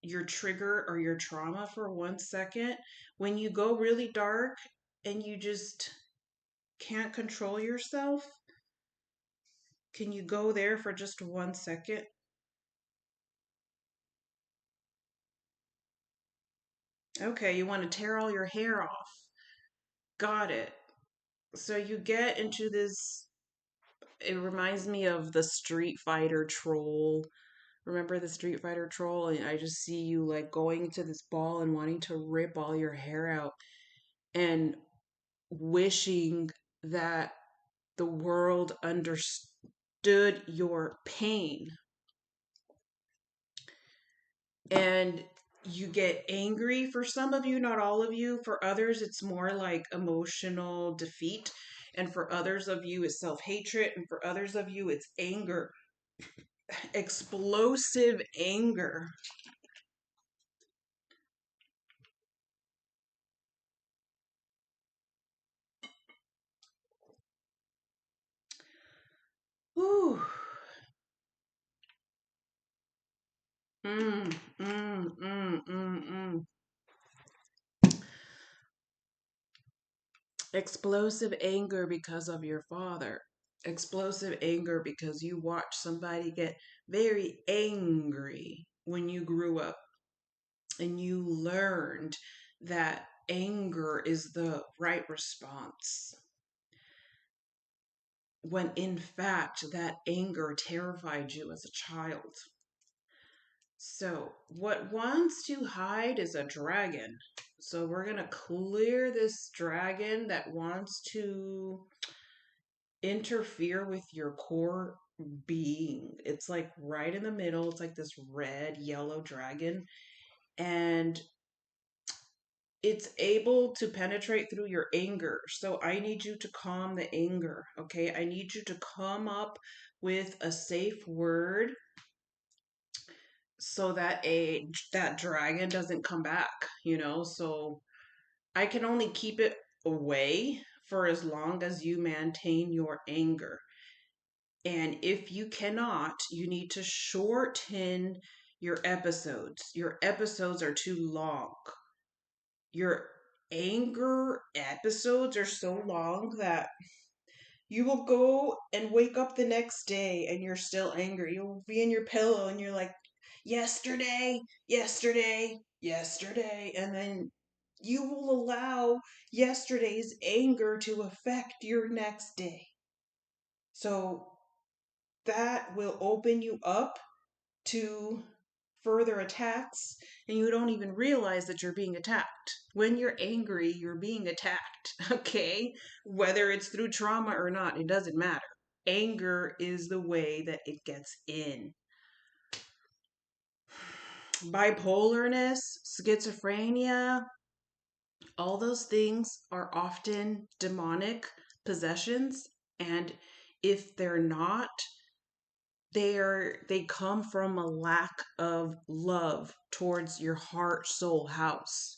your trigger or your trauma for 1 second. When you go really dark and you just can't control yourself, can you go there for just 1 second? Okay, you want to tear all your hair off. Got it. So you get into this, it reminds me of the Street Fighter troll. Remember the Street Fighter troll? And I just see you like going to this ball and wanting to rip all your hair out and wishing that the world understood your pain. And you get angry for some of you, not all of you. For others, it's more like emotional defeat. And for others of you, it's self hatred. And for others of you, it's anger, explosive anger. Ooh. Mm, mm, mm, mm, mm. Explosive anger because of your father. Explosive anger because you watched somebody get very angry when you grew up and you learned that anger is the right response when in fact that anger terrified you as a child. So, what wants to hide is a dragon. So, we're going to clear this dragon that wants to interfere with your core being. It's like right in the middle. It's like this red, yellow dragon. And it's able to penetrate through your anger. So I need you to calm the anger, okay? I need you to come up with a safe word so that that dragon doesn't come back. So I can only keep it away for as long as you maintain your anger. And if you cannot, you need to shorten your episodes. Your episodes are too long. Your anger episodes are so long that you will go and wake up the next day and you're still angry. You'll be in your pillow and you're like, yesterday, yesterday, yesterday. And then you will allow yesterday's anger to affect your next day. So that will open you up to further attacks, and you don't even realize that you're being attacked. When you're angry, you're being attacked, okay? Whether it's through trauma or not, it doesn't matter. anger is the way that it gets in. Bipolarness, schizophrenia, all those things are often demonic possessions, and if they're not, they come from a lack of love towards your heart soul house.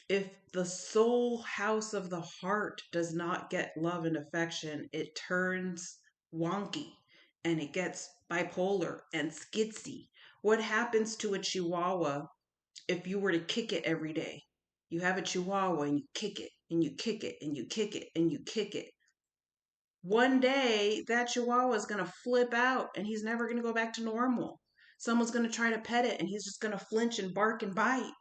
If the soul house of the heart does not get love and affection, it turns wonky and it gets bipolar and skitsy. What happens to a chihuahua if you were to kick it every day? You have a chihuahua and you kick it and you kick it and you kick it and you kick it. One day that chihuahua is going to flip out and he's never going to go back to normal. Someone's going to try to pet it and he's just going to flinch and bark and bite.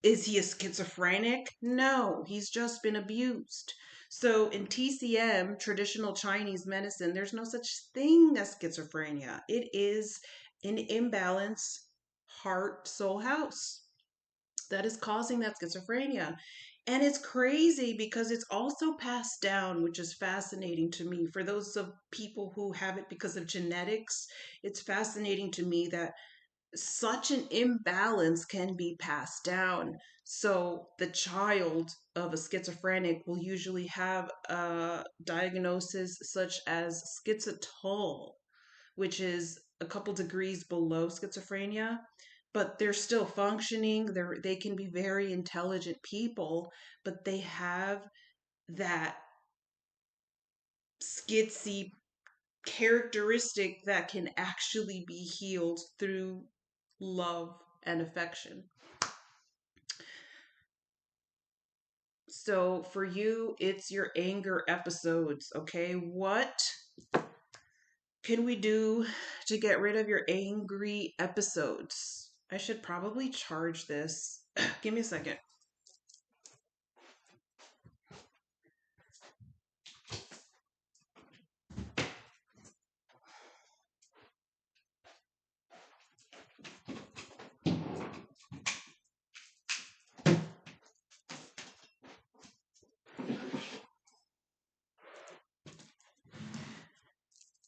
Is he a schizophrenic? No, he's just been abused. So in TCM, traditional Chinese medicine, there's no such thing as schizophrenia. It is an imbalance heart soul house that is causing that schizophrenia. And it's crazy because it's also passed down, which is fascinating to me. For those of people who have it because of genetics, it's fascinating to me that such an imbalance can be passed down. So the child of a schizophrenic will usually have a diagnosis such as schizotyl, which is a couple degrees below schizophrenia, but they're still functioning. They can be very intelligent people, but they have that schitsy characteristic that can actually be healed through love and affection. So for you, it's your anger episodes, okay? What can we do to get rid of your angry episodes? I should probably charge this. Give me a second.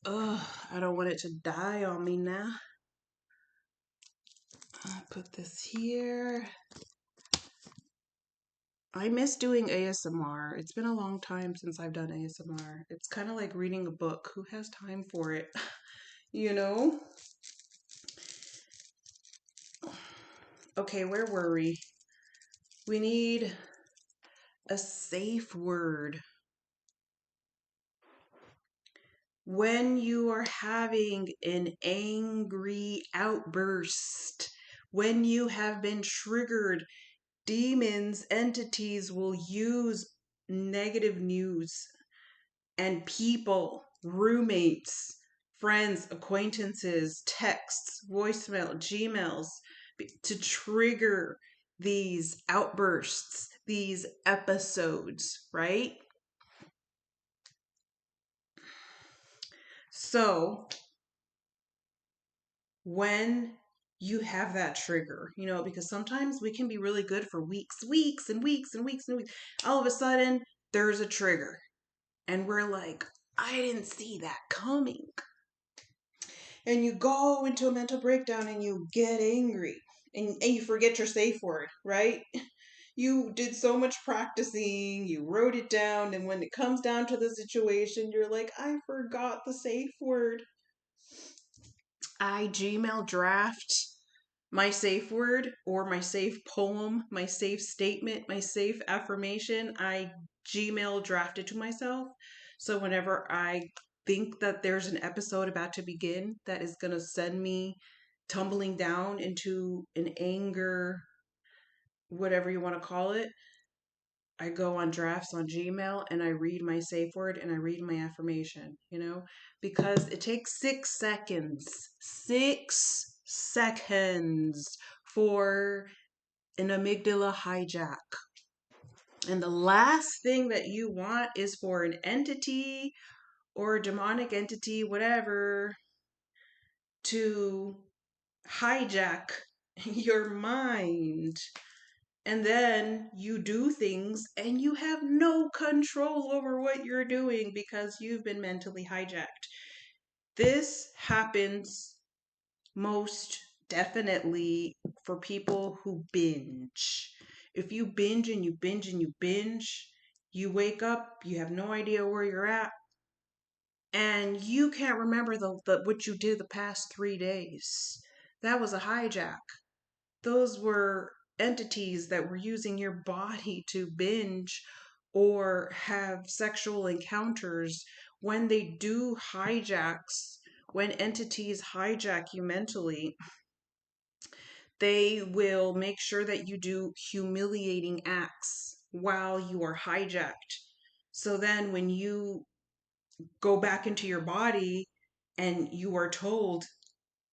Ugh, I don't want it to die on me now. I'll put this here. I miss doing ASMR. It's been a long time since I've done ASMR. It's kind of like reading a book. Who has time for it? You know? Okay, where were we? We need a safe word. When you are having an angry outburst, when you have been triggered, demons, entities will use negative news and people, roommates, friends, acquaintances, texts, voicemail, Gmails to trigger these outbursts, these episodes, right? So when you have that trigger, because sometimes we can be really good for weeks and weeks and weeks and weeks. All of a sudden, there's a trigger. And we're like, I didn't see that coming. And you go into a mental breakdown and you get angry. And you forget your safe word, right? You did so much practicing, you wrote it down, and when it comes down to the situation, you're like, I forgot the safe word. I Gmail draft my safe word or my safe poem, my safe statement, my safe affirmation. I Gmail draft it to myself. So whenever I think that there's an episode about to begin that is going to send me tumbling down into an anger, whatever you want to call it, I go on drafts on Gmail and I read my safe word and I read my affirmation, because it takes 6 seconds for an amygdala hijack. And the last thing that you want is for an entity or a demonic entity, whatever, to hijack your mind. And then you do things and you have no control over what you're doing because you've been mentally hijacked. This happens most definitely for people who binge. If you binge and you binge and you binge, you wake up, you have no idea where you're at, and you can't remember the what you did the past 3 days. That was a hijack. Those were entities that were using your body to binge or have sexual encounters. When they do hijacks, when entities hijack you mentally, they will make sure that you do humiliating acts while you are hijacked. So then when you go back into your body and you are told,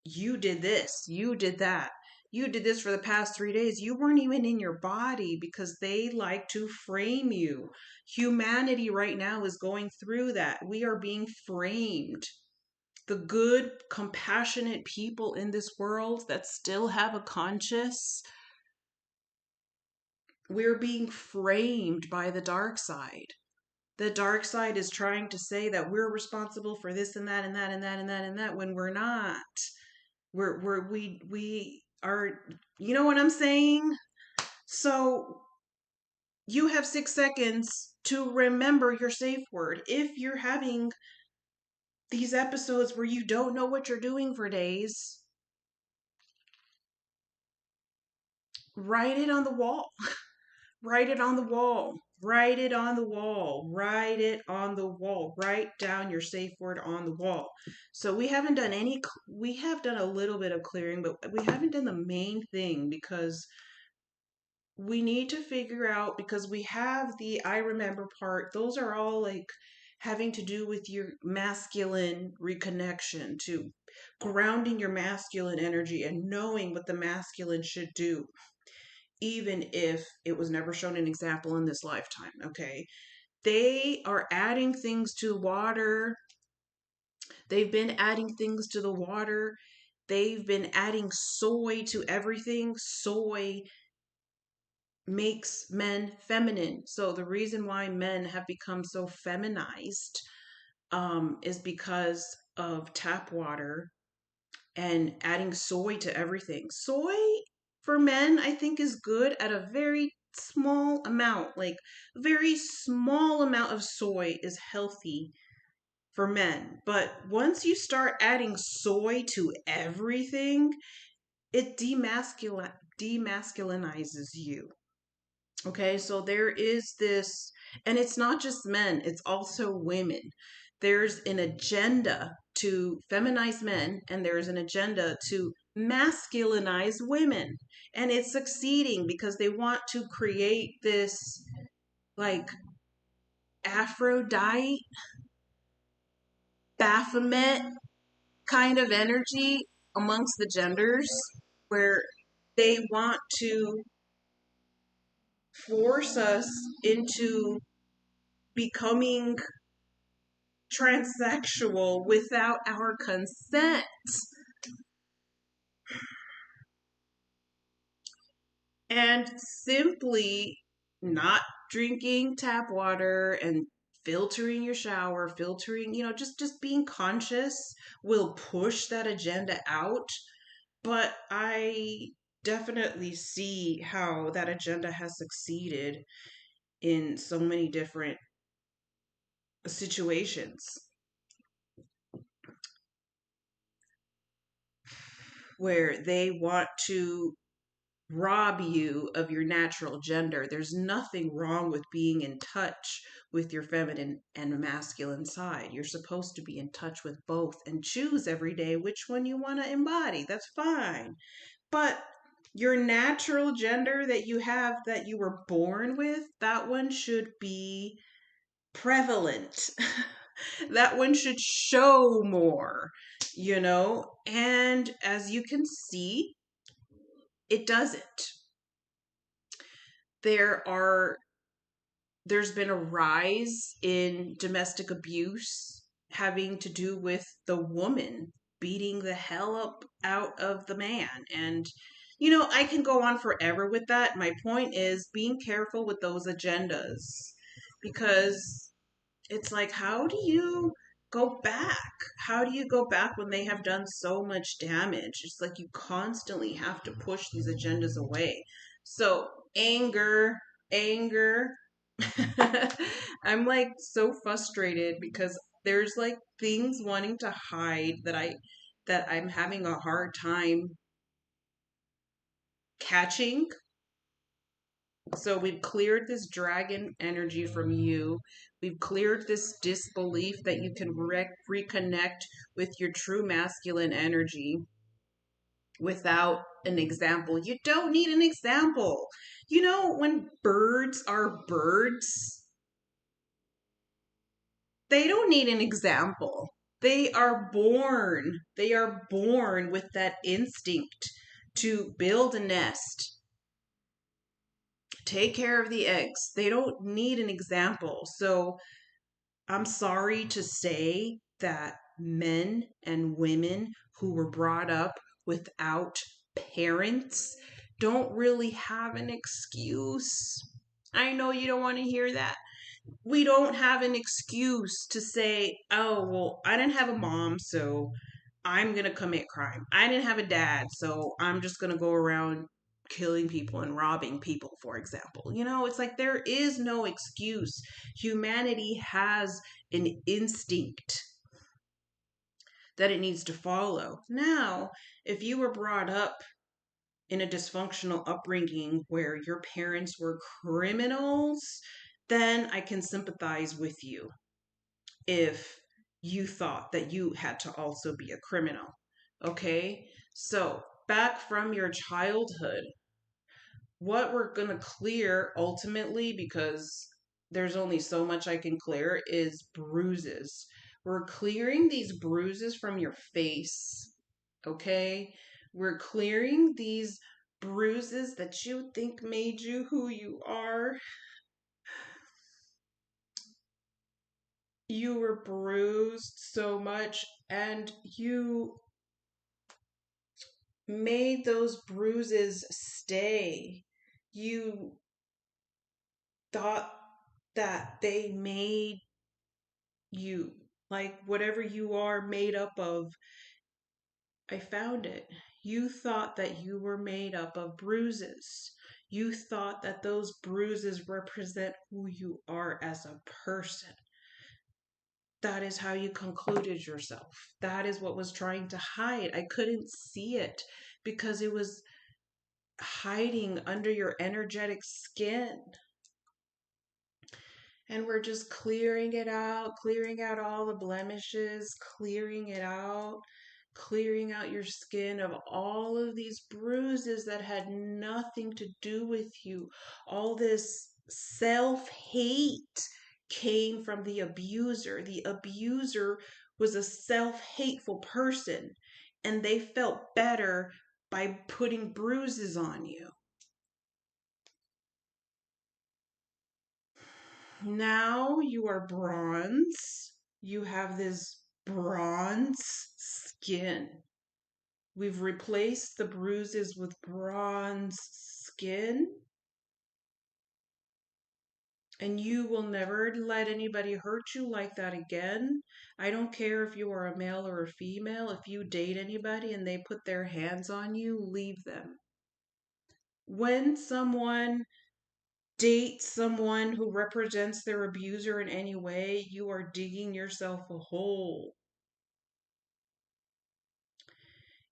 you did this, you did that, you did this for the past 3 days, you weren't even in your body because they like to frame you. Humanity right now is going through that. We are being framed. The good, compassionate people in this world that still have a conscience, we're being framed by the dark side. The dark side is trying to say that we're responsible for this and that and that and that and that and that when we're not. We are, you know what I'm saying? So you have 6 seconds to remember your safe word. If you're having these episodes where you don't know what you're doing for days, write it on the wall. Write it on the wall. Write it on the wall. Write it on the wall. Write down your safe word on the wall. So we haven't done any, we have done a little bit of clearing, but we haven't done the main thing because we need to figure out, because we have the I remember part. Those are all like having to do with your masculine reconnection, to grounding your masculine energy and knowing what the masculine should do, even if it was never shown an example in this lifetime. Okay. They are adding things to water. They've been adding things to the water. They've been adding soy to everything. Soy makes men feminine. So the reason why men have become so feminized is because of tap water and adding soy to everything. Soy for men, I think, is good at a very small amount. Like, a very small amount of soy is healthy for men. But once you start adding soy to everything, it demasculinizes you. Okay, so there is this, and it's not just men, it's also women. There's an agenda to feminize men, and there's an agenda to masculinize women. And it's succeeding because they want to create this like Aphrodite, Baphomet kind of energy amongst the genders, where they want to force us into becoming transsexual without our consent. And simply not drinking tap water and filtering your shower, filtering, just being conscious will push that agenda out. But I definitely see how that agenda has succeeded in so many different situations where they want to rob you of your natural gender. There's nothing wrong with being in touch with your feminine and masculine side. You're supposed to be in touch with both and choose every day which one you want to embody. That's fine. But your natural gender that you have, that you were born with, that one should be prevalent. That one should show more, and as you can see, it doesn't. There's been a rise in domestic abuse having to do with the woman beating the hell up out of the man. And You know, I can go on forever with that. My point is being careful with those agendas because it's like, how do you go back? How do you go back when they have done so much damage? It's like you constantly have to push these agendas away. So, anger, anger. I'm like so frustrated because there's like things wanting to hide that I'm having a hard time catching. So we've cleared this dragon energy from you. We've cleared this disbelief that you can reconnect with your true masculine energy without an example. You don't need an example. You know, when birds are birds, they don't need an example. They are born. They are born with that instinct to build a nest, take care of the eggs. They don't need an example. So I'm sorry to say that men and women who were brought up without parents don't really have an excuse. I know you don't want to hear that. We don't have an excuse to say, oh, well, I didn't have a mom, so I'm going to commit crime. I didn't have a dad, so I'm just going to go around killing people and robbing people, for example. You know, it's like there is no excuse. Humanity has an instinct that it needs to follow. Now, if you were brought up in a dysfunctional upbringing where your parents were criminals, then I can sympathize with you if you thought that you had to also be a criminal. Okay? So, back from your childhood, what we're going to clear ultimately, because there's only so much I can clear, is bruises. We're clearing these bruises from your face. Okay? We're clearing these bruises that you think made you who you are. You were bruised so much and you made those bruises stay. You thought that they made you, like whatever you are made up of. I found it. You thought that you were made up of bruises. You thought that those bruises represent who you are as a person. That is how you concluded yourself. That is what was trying to hide. I couldn't see it because it was hiding under your energetic skin. And we're just clearing out all the blemishes, clearing out your skin of all of these bruises that had nothing to do with you. All this self hate came from the abuser. The abuser was a self hateful person, and they felt better by putting bruises on you. Now you are bronze. You have this bronze skin. We've replaced the bruises with bronze skin. And you will never let anybody hurt you like that again. I don't care if you are a male or a female. If you date anybody and they put their hands on you, leave them. When someone dates someone who represents their abuser in any way, you are digging yourself a hole.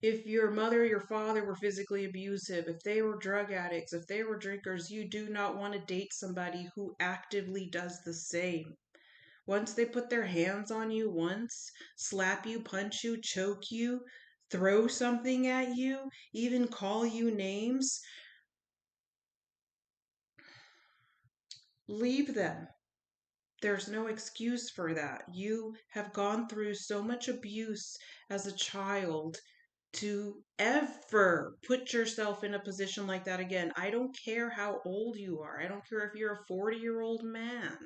If your mother or your father were physically abusive, if they were drug addicts, if they were drinkers, you do not want to date somebody who actively does the same. Once they put their hands on you once, slap you, punch you, choke you, throw something at you, even call you names, leave them. There's no excuse for that. You have gone through so much abuse as a child to ever put yourself in a position like that again. I don't care how old you are. I don't care if you're a 40-year-old man.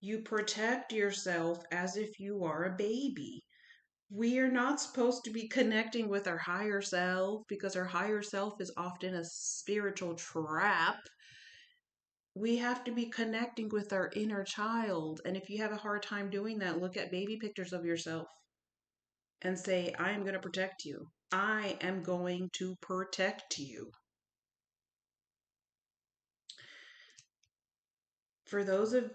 You protect yourself as if you are a baby. We are not supposed to be connecting with our higher self because our higher self is often a spiritual trap. We have to be connecting with our inner child. And if you have a hard time doing that, look at baby pictures of yourself and say, I am going to protect you. I am going to protect you. For those of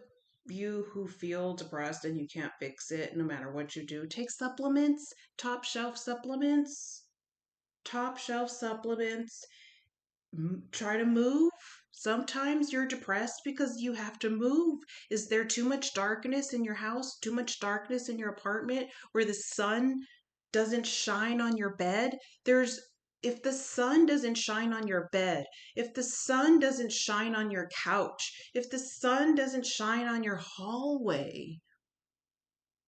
you who feel depressed and you can't fix it no matter what you do, take supplements, top shelf supplements. Top shelf supplements. Try to move. Sometimes you're depressed because you have to move. Is there too much darkness in your house? Too much darkness in your apartment where the sun doesn't shine on your bed? If the sun doesn't shine on your bed, if the sun doesn't shine on your couch, if the sun doesn't shine on your hallway,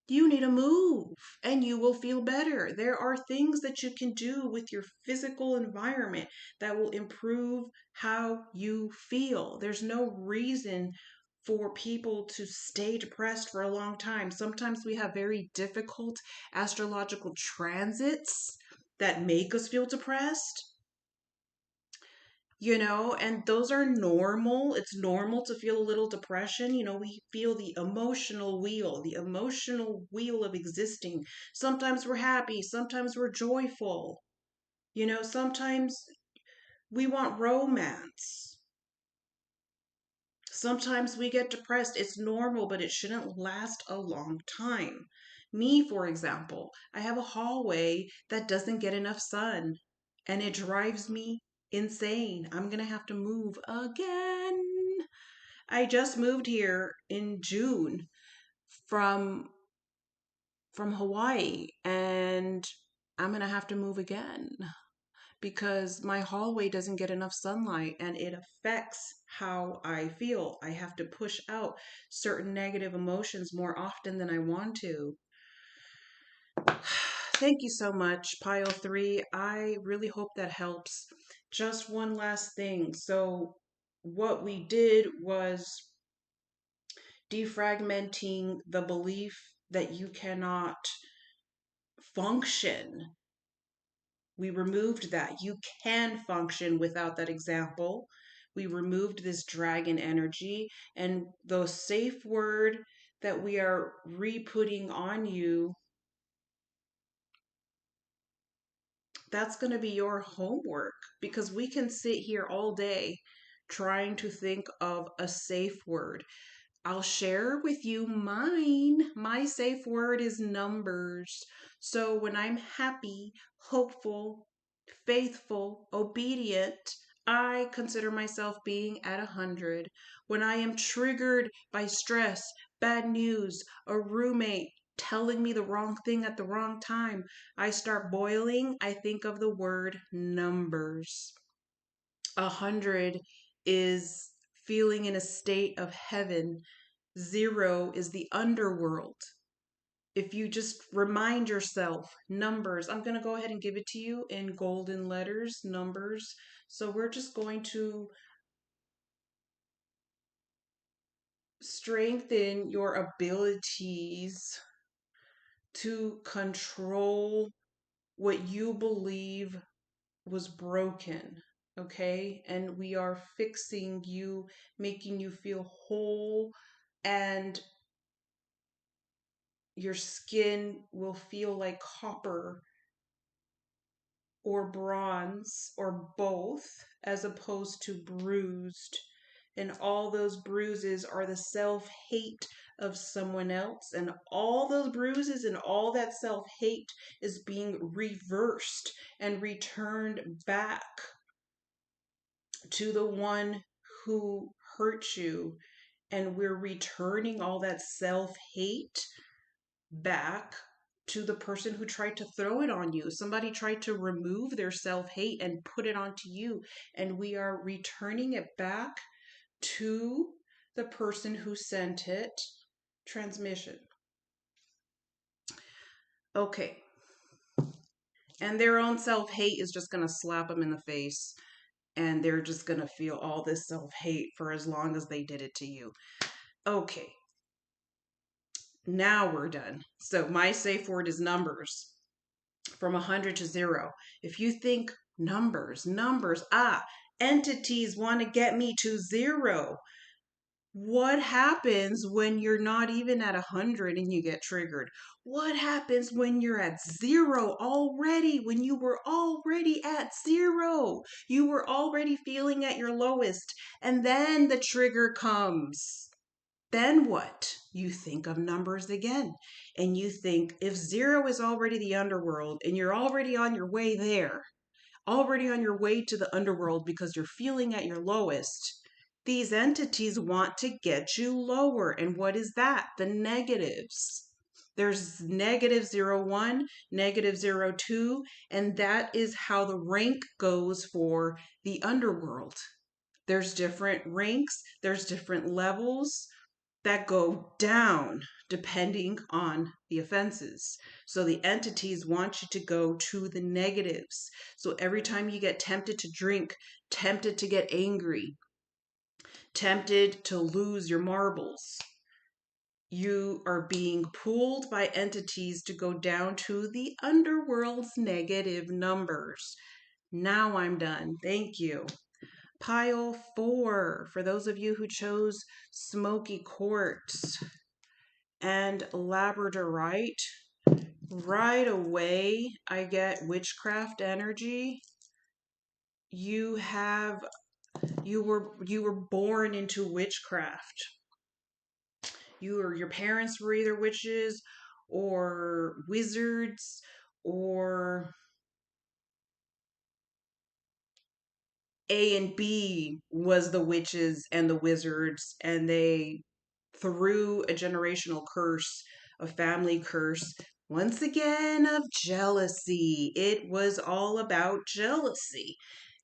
you need to move and you will feel better. There are things that you can do with your physical environment that will improve how you feel. There's no reason for people to stay depressed for a long time. Sometimes we have very difficult astrological transits that make us feel depressed, and those are normal. It's normal to feel a little depression. We feel the emotional wheel of existing. Sometimes we're happy, sometimes we're joyful. Sometimes we want romance. Sometimes we get depressed. It's normal, but it shouldn't last a long time. Me, for example, I have a hallway that doesn't get enough sun, and it drives me insane. I'm going to have to move again. I just moved here in June from Hawaii, and I'm going to have to move again because my hallway doesn't get enough sunlight and it affects how I feel. I have to push out certain negative emotions more often than I want to. Thank you so much, Pile 3. I really hope that helps. Just one last thing. So, what we did was defragmenting the belief that you cannot function. We removed that. You can function without that example. We removed this dragon energy, and the safe word that we are re-putting on you, that's going to be your homework, because we can sit here all day trying to think of a safe word. I'll share with you mine. My safe word is numbers. So when I'm happy, hopeful, faithful, obedient, I consider myself being at 100. When I am triggered by stress, bad news, a roommate telling me the wrong thing at the wrong time, I start boiling. I think of the word numbers. 100 is feeling in a state of heaven. 0 is the underworld. If you just remind yourself, numbers, I'm going to go ahead and give it to you in golden letters, numbers. So we're just going to strengthen your abilities to control what you believe was broken. Okay? And we are fixing you, making you feel whole, and your skin will feel like copper or bronze or both, as opposed to bruised. And all those bruises are the self-hate of someone else. And all those bruises and all that self-hate is being reversed and returned back to the one who hurt you. And we're returning all that self-hate back to the person who tried to throw it on you. Somebody tried to remove their self-hate and put it onto you, and we are returning it back to the person who sent it. Transmission. Okay. And their own self-hate is just going to slap them in the face, and they're just going to feel all this self-hate for as long as they did it to you. Okay. Now we're done. So my safe word is numbers. from 100 to 0. If you think numbers, entities want to get me to 0. What happens when you're not even at 100 and you get triggered? What happens when you're at 0 already, when you were already at 0? You were already feeling at your lowest, and then the trigger comes. Then what? You think of numbers again, and you think if 0 is already the underworld and you're already on your way there, already on your way to the underworld because you're feeling at your lowest, these entities want to get you lower. And what is that? The negatives. There's -0, -0, and that is how the rank goes for the underworld. There's different ranks, there's different levels that go down depending on the offenses. So the entities want you to go to the negatives. So every time you get tempted to drink, tempted to get angry, tempted to lose your marbles, you are being pulled by entities to go down to the underworld's negative numbers. Now I'm done. Thank you. Pile 4, for those of you who chose smoky quartz and labradorite, right away I get witchcraft energy. You were born into witchcraft. Your parents were either witches or wizards, or A and B was the witches and the wizards, and they through a generational curse, a family curse, once again of jealousy. It was all about jealousy.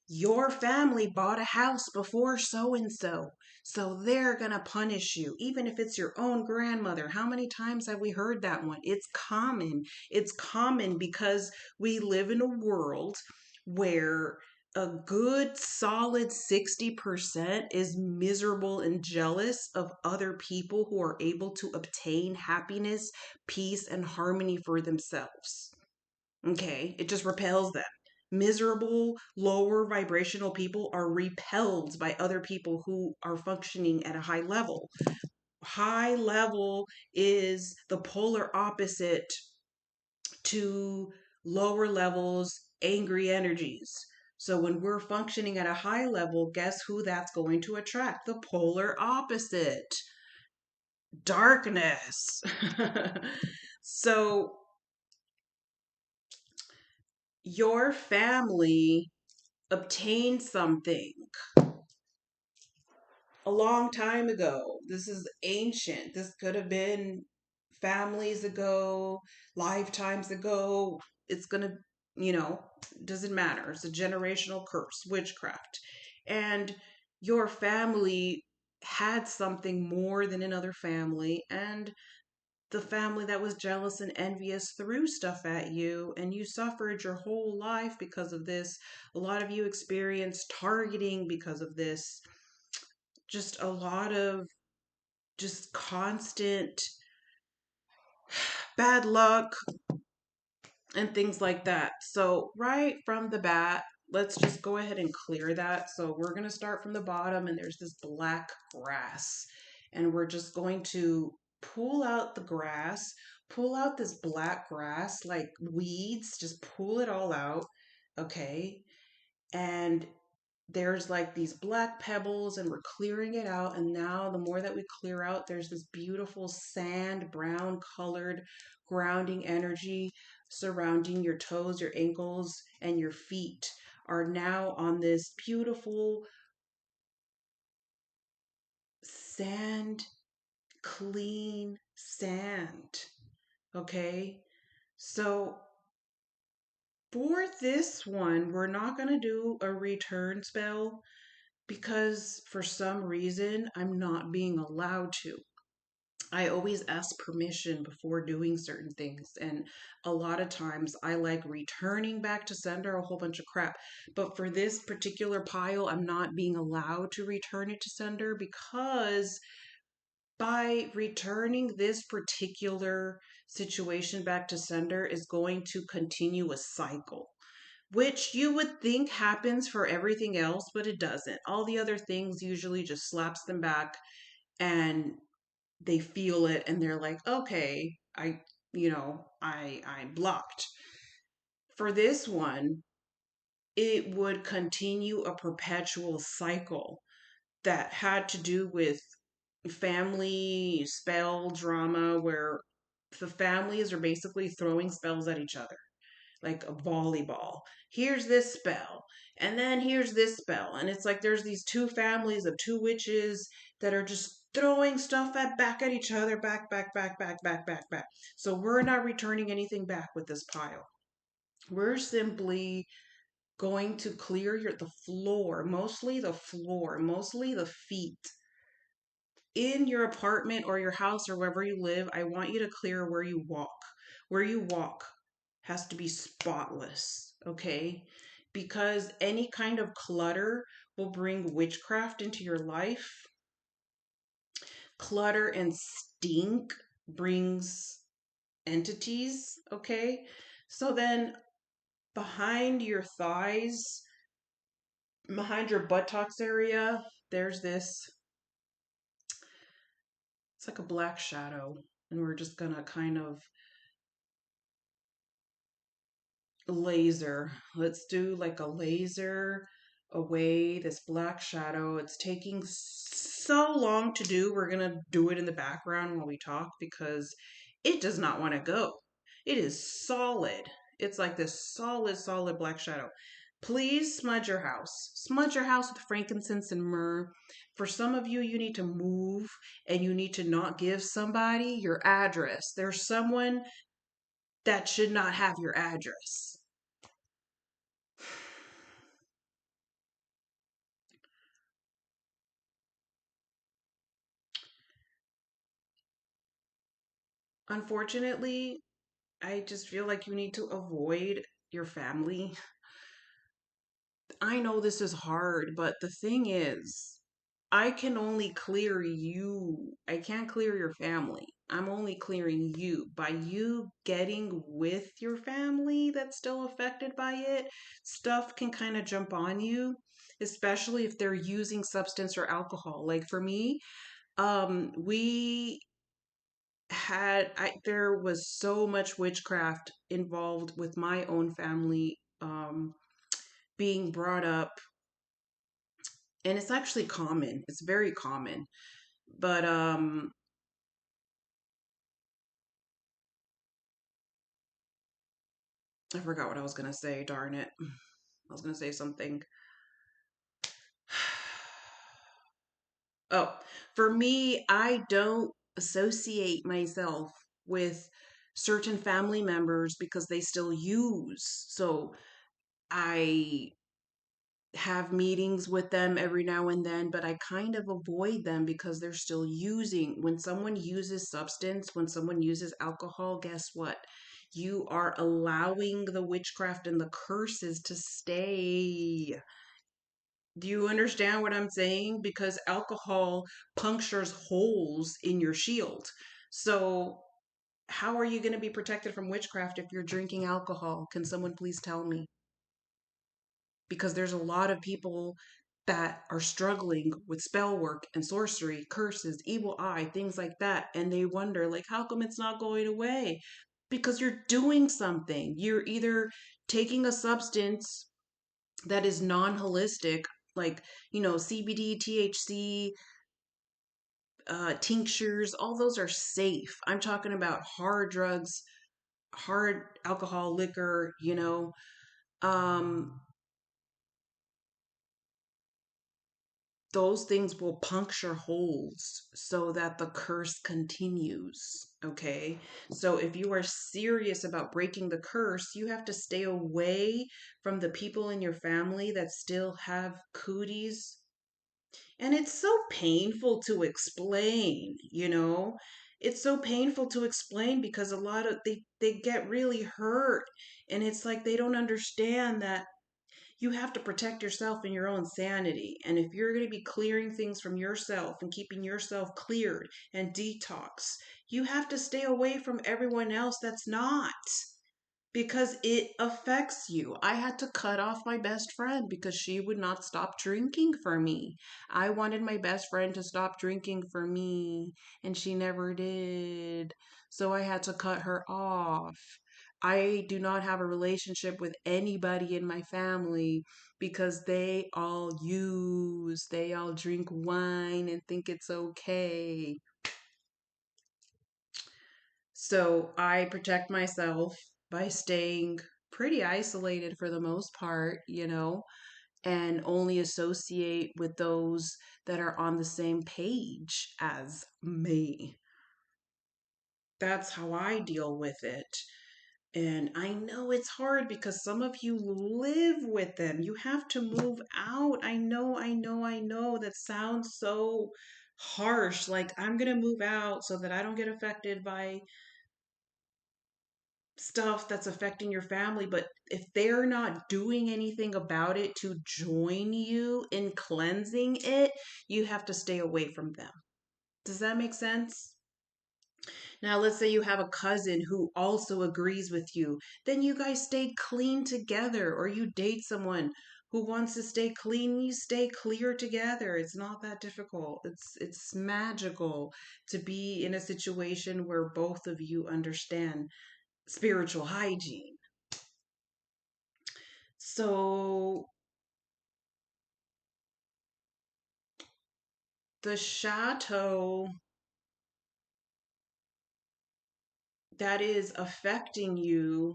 Your family bought a house before so and so, so they're going to punish you, even if it's your own grandmother. How many times have we heard that one? It's common. It's common because we live in a world where a good solid 60% is miserable and jealous of other people who are able to obtain happiness, peace, and harmony for themselves. Okay, it just repels them. Miserable, lower vibrational people are repelled by other people who are functioning at a high level. High level is the polar opposite to lower levels, angry energies. So when we're functioning at a high level, guess who that's going to attract? The polar opposite, darkness. So your family obtained something a long time ago. This is ancient. This could have been families ago, lifetimes ago. It's going to, doesn't matter. It's a generational curse, witchcraft. And your family had something more than another family, and the family that was jealous and envious threw stuff at you, and you suffered your whole life because of this. A lot of you experienced targeting because of this. Just a lot of just constant bad luck and things like that. So right from the bat, let's just go ahead and clear that. So we're going to start from the bottom, and there's this black grass, and we're just going to pull out the grass, pull out this black grass like weeds, just pull it all out. Okay. And there's like these black pebbles, and we're clearing it out. And now the more that we clear out, there's this beautiful sand brown colored grounding energy surrounding your toes, your ankles, and your feet are now on this beautiful sand, clean sand. Okay, so for this one, we're not going to do a return spell because for some reason I'm not being allowed to. I always ask permission before doing certain things, and a lot of times I like returning back to sender a whole bunch of crap. But for this particular pile, I'm not being allowed to return it to sender because by returning this particular situation back to sender is going to continue a cycle, which you would think happens for everything else, but it doesn't. All the other things usually just slaps them back and they feel it and they're like, okay, I blocked. For this one, it would continue a perpetual cycle that had to do with family spell drama where the families are basically throwing spells at each other like a volleyball. Here's this spell, and then here's this spell. And it's like there's these two families of two witches that are just throwing stuff back at each other, back. So we're not returning anything back with this pile. We're simply going to clear the floor, mostly the feet in your apartment or your house or wherever you live. I want you to clear where you walk. Where you walk has to be spotless, okay? Because any kind of clutter will bring witchcraft into your life. Clutter and stink brings entities, okay? So then behind your thighs, behind your buttocks area, there's this, it's like a black shadow. And we're just gonna kind of laser. Let's do like a laser away this black shadow. It's taking so long to do. We're going to do it in the background while we talk because it does not want to go. It is solid. It's like this solid black shadow. Please smudge your house. Smudge your house with frankincense and myrrh. For some of you, you need to move and you need to not give somebody your address. There's someone that should not have your address. Unfortunately, I just feel like you need to avoid your family. I know this is hard, but the thing is, I can only clear you. I can't clear your family. I'm only clearing you. By you getting with your family that's still affected by it, stuff can kind of jump on you, especially if they're using substance or alcohol. Like for me, we there was so much witchcraft involved with my own family being brought up, and it's actually common. It's very common. But I forgot what I was gonna say, darn it. I was gonna say something. Oh, for me, I don't associate myself with certain family members because they still use. So I have meetings with them every now and then, but I kind of avoid them because they're still using. When someone uses substance, when someone uses alcohol, guess what? You are allowing the witchcraft and the curses to stay. Do you understand what I'm saying? Because alcohol punctures holes in your shield. So, how are you going to be protected from witchcraft if you're drinking alcohol? Can someone please tell me? Because there's a lot of people that are struggling with spell work and sorcery, curses, evil eye, things like that. And they wonder, like, how come it's not going away? Because you're doing something. You're either taking a substance that is non holistic, like, CBD, THC, tinctures, all those are safe. I'm talking about hard drugs, hard alcohol, liquor, Um, those things will puncture holes so that the curse continues. Okay. So if you are serious about breaking the curse, you have to stay away from the people in your family that still have cooties. And it's so painful to explain. It's so painful to explain because a lot of they get really hurt. And it's like they don't understand that You have to protect yourself and your own sanity. And if you're going to be clearing things from yourself and keeping yourself cleared and detox, you have to stay away from everyone else that's not, because it affects you. I had to cut off my best friend because she would not stop drinking for me. I wanted my best friend to stop drinking for me, and she never did. So I had to cut her off. I do not have a relationship with anybody in my family because they all use, they all drink wine and think it's okay. So I protect myself by staying pretty isolated for the most part, and only associate with those that are on the same page as me. That's how I deal with it. And I know it's hard because some of you live with them. You have to move out. I know. That sounds so harsh. Like, I'm going to move out so that I don't get affected by stuff that's affecting your family. But if they're not doing anything about it to join you in cleansing it, you have to stay away from them. Does that make sense? Now, let's say you have a cousin who also agrees with you. Then you guys stay clean together, or you date someone who wants to stay clean, you stay clear together. It's not that difficult. It's magical to be in a situation where both of you understand spiritual hygiene. So the chateau that is affecting you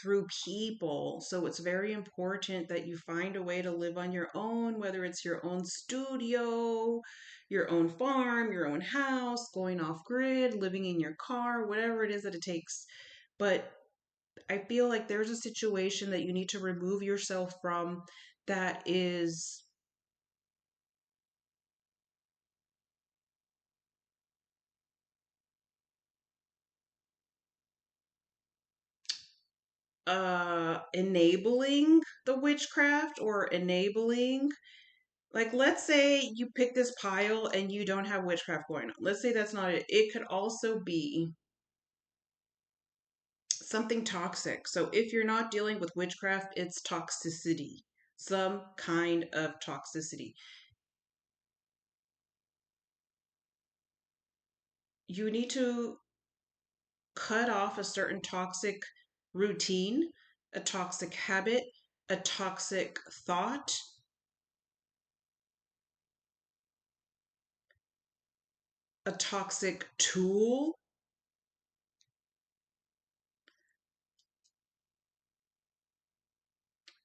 through people. So it's very important that you find a way to live on your own, whether it's your own studio, your own farm, your own house, going off grid, living in your car, whatever it is that it takes. But I feel like there's a situation that you need to remove yourself from that is enabling the witchcraft, or enabling, like, let's say you pick this pile and you don't have witchcraft going on. Let's say that's not it. It could also be something toxic. So if you're not dealing with witchcraft, it's toxicity, some kind of toxicity. You need to cut off a certain toxic routine, a toxic habit, a toxic thought, a toxic tool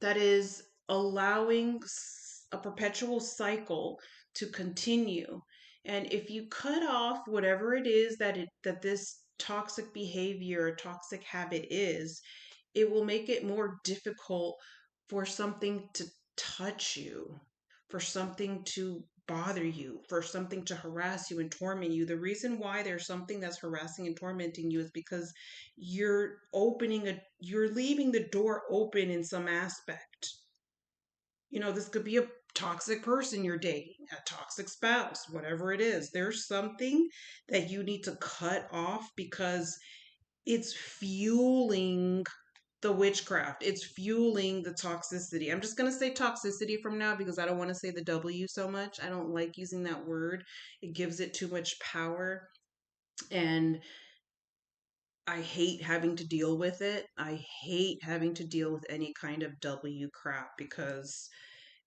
that is allowing a perpetual cycle to continue. And if you cut off whatever it is that this toxic behavior or toxic habit is, it will make it more difficult for something to touch you, for something to bother you, for something to harass you and torment you. The reason why there's something that's harassing and tormenting you is because you're leaving the door open in some aspect. This could be a toxic person you're dating, a toxic spouse, whatever it is. There's something that you need to cut off because it's fueling the witchcraft. It's fueling the toxicity. I'm just going to say toxicity from now because I don't want to say the W so much. I don't like using that word. It gives it too much power. And I hate having to deal with it. I hate having to deal with any kind of W crap because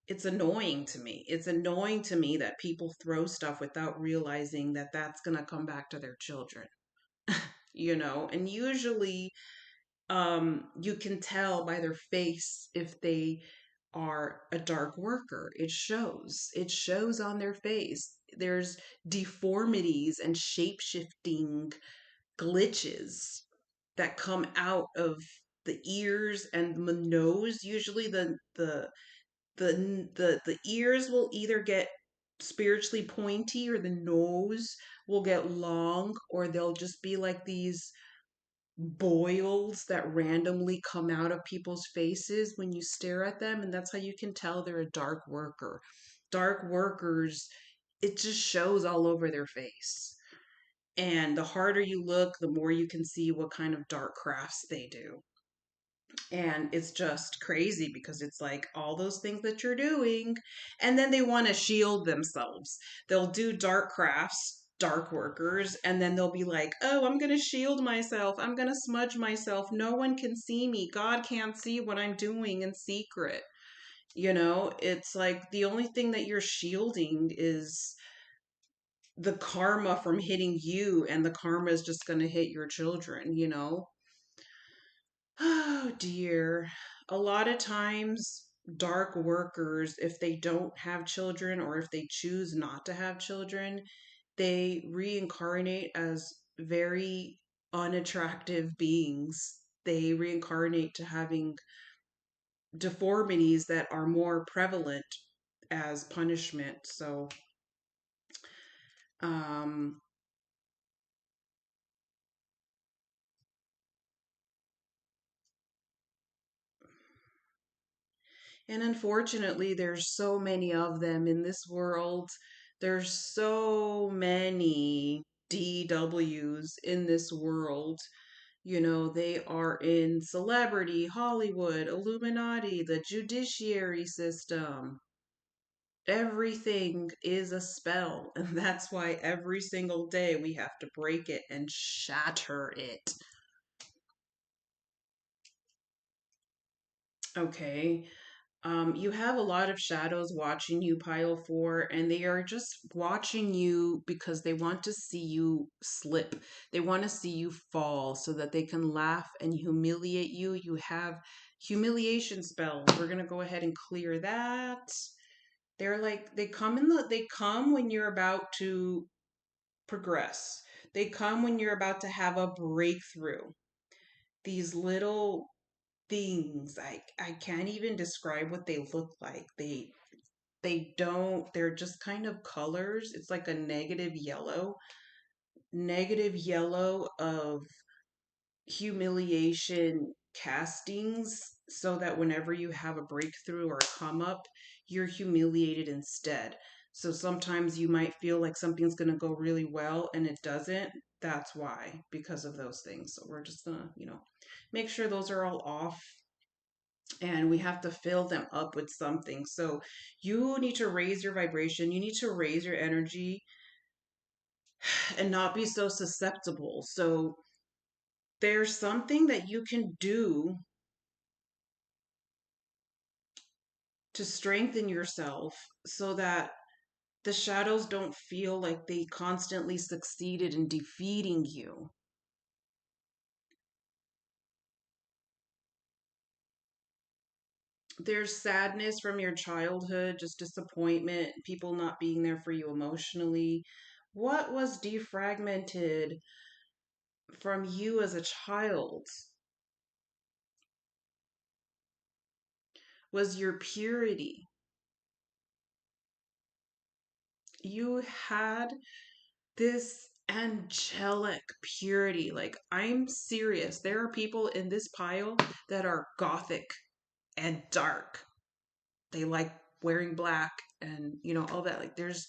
it's annoying to me. It's annoying to me that people throw stuff without realizing that that's going to come back to their children, and usually you can tell by their face if they are a dark worker. It shows on their face. There's deformities and shape-shifting glitches that come out of the ears and the nose. Usually the ears will either get spiritually pointy, or the nose will get long, or they'll just be like these boils that randomly come out of people's faces when you stare at them. And that's how you can tell they're a dark worker. Dark workers, it just shows all over their face. And the harder you look, the more you can see what kind of dark crafts they do. And it's just crazy because it's like all those things that you're doing, and then they want to shield themselves. They'll do dark crafts, dark workers, and then they'll be like, oh, I'm going to shield myself. I'm going to smudge myself. No one can see me. God can't see what I'm doing in secret. It's like the only thing that you're shielding is the karma from hitting you, and the karma is just going to hit your children. Oh dear. A lot of times, dark workers, if they don't have children or if they choose not to have children, they reincarnate as very unattractive beings. They reincarnate to having deformities that are more prevalent as punishment. So, um, And unfortunately, there's so many of them in this world. There's so many DWs in this world. They are in celebrity, Hollywood, Illuminati, the judiciary system. Everything is a spell. And that's why every single day we have to break it and shatter it. Okay. You have a lot of shadows watching you, pile four, and they are just watching you because they want to see you slip. They want to see you fall so that they can laugh and humiliate you. You have humiliation spells. We're gonna go ahead and clear that. They're like they come when you're about to progress. They come when you're about to have a breakthrough. These little things, I can't even describe what they look like. They don't, they're just kind of colors. It's like a negative yellow of humiliation castings, so that whenever you have a breakthrough or a come up, you're humiliated instead. So sometimes you might feel like something's going to go really well and it doesn't. That's why, because of those things. So we're just going to, make sure those are all off, and we have to fill them up with something. So you need to raise your vibration, you need to raise your energy and not be so susceptible. So there's something that you can do to strengthen yourself so that the shadows don't feel like they constantly succeeded in defeating you. There's sadness from your childhood, just disappointment, people not being there for you emotionally. What was defragmented from you as a child was your purity. You had this angelic purity. Like, I'm serious. There are people in this pile that are gothic and dark. They like wearing black and, all that. Like, there's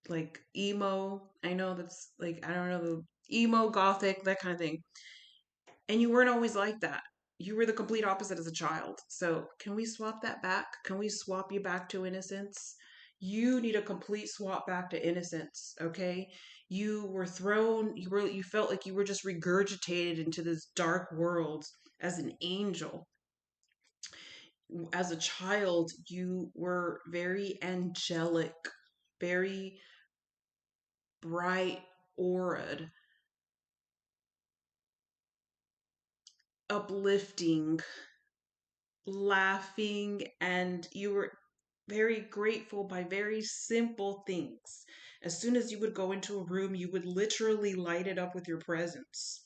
like emo. I know that's like, I don't know, the emo, gothic, that kind of thing. And you weren't always like that. You were the complete opposite as a child. So, can we swap that back? Can we swap you back to innocence? You need a complete swap back to innocence, okay? You felt like you were just regurgitated into this dark world as an angel. As a child, you were very angelic, very bright auraed, uplifting, laughing, and you were very grateful by very simple things. As soon as you would go into a room, you would literally light it up with your presence.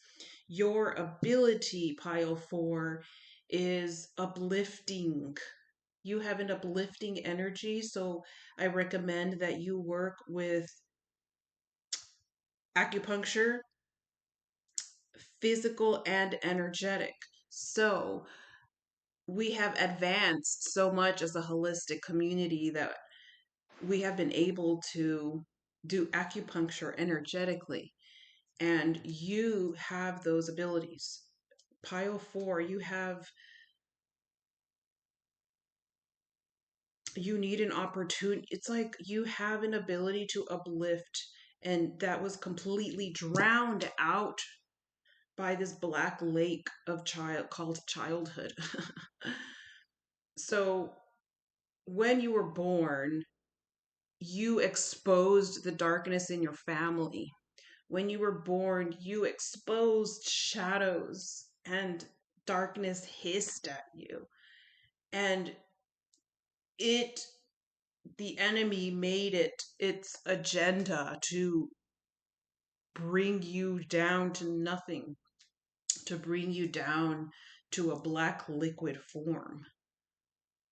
Your ability, pile four, is uplifting. You have an uplifting energy, so I recommend that you work with acupuncture, physical and energetic. So we have advanced so much as a holistic community that we have been able to do acupuncture energetically, and you have those abilities. Pile 4, you need an opportunity. It's like you have an ability to uplift, and that was completely drowned out by this black lake of child called childhood. So when you were born, you exposed the darkness in your family. When you were born, you exposed shadows, and darkness hissed at you. And it, the enemy made it its agenda to bring you down to nothing, to bring you down to a black liquid form.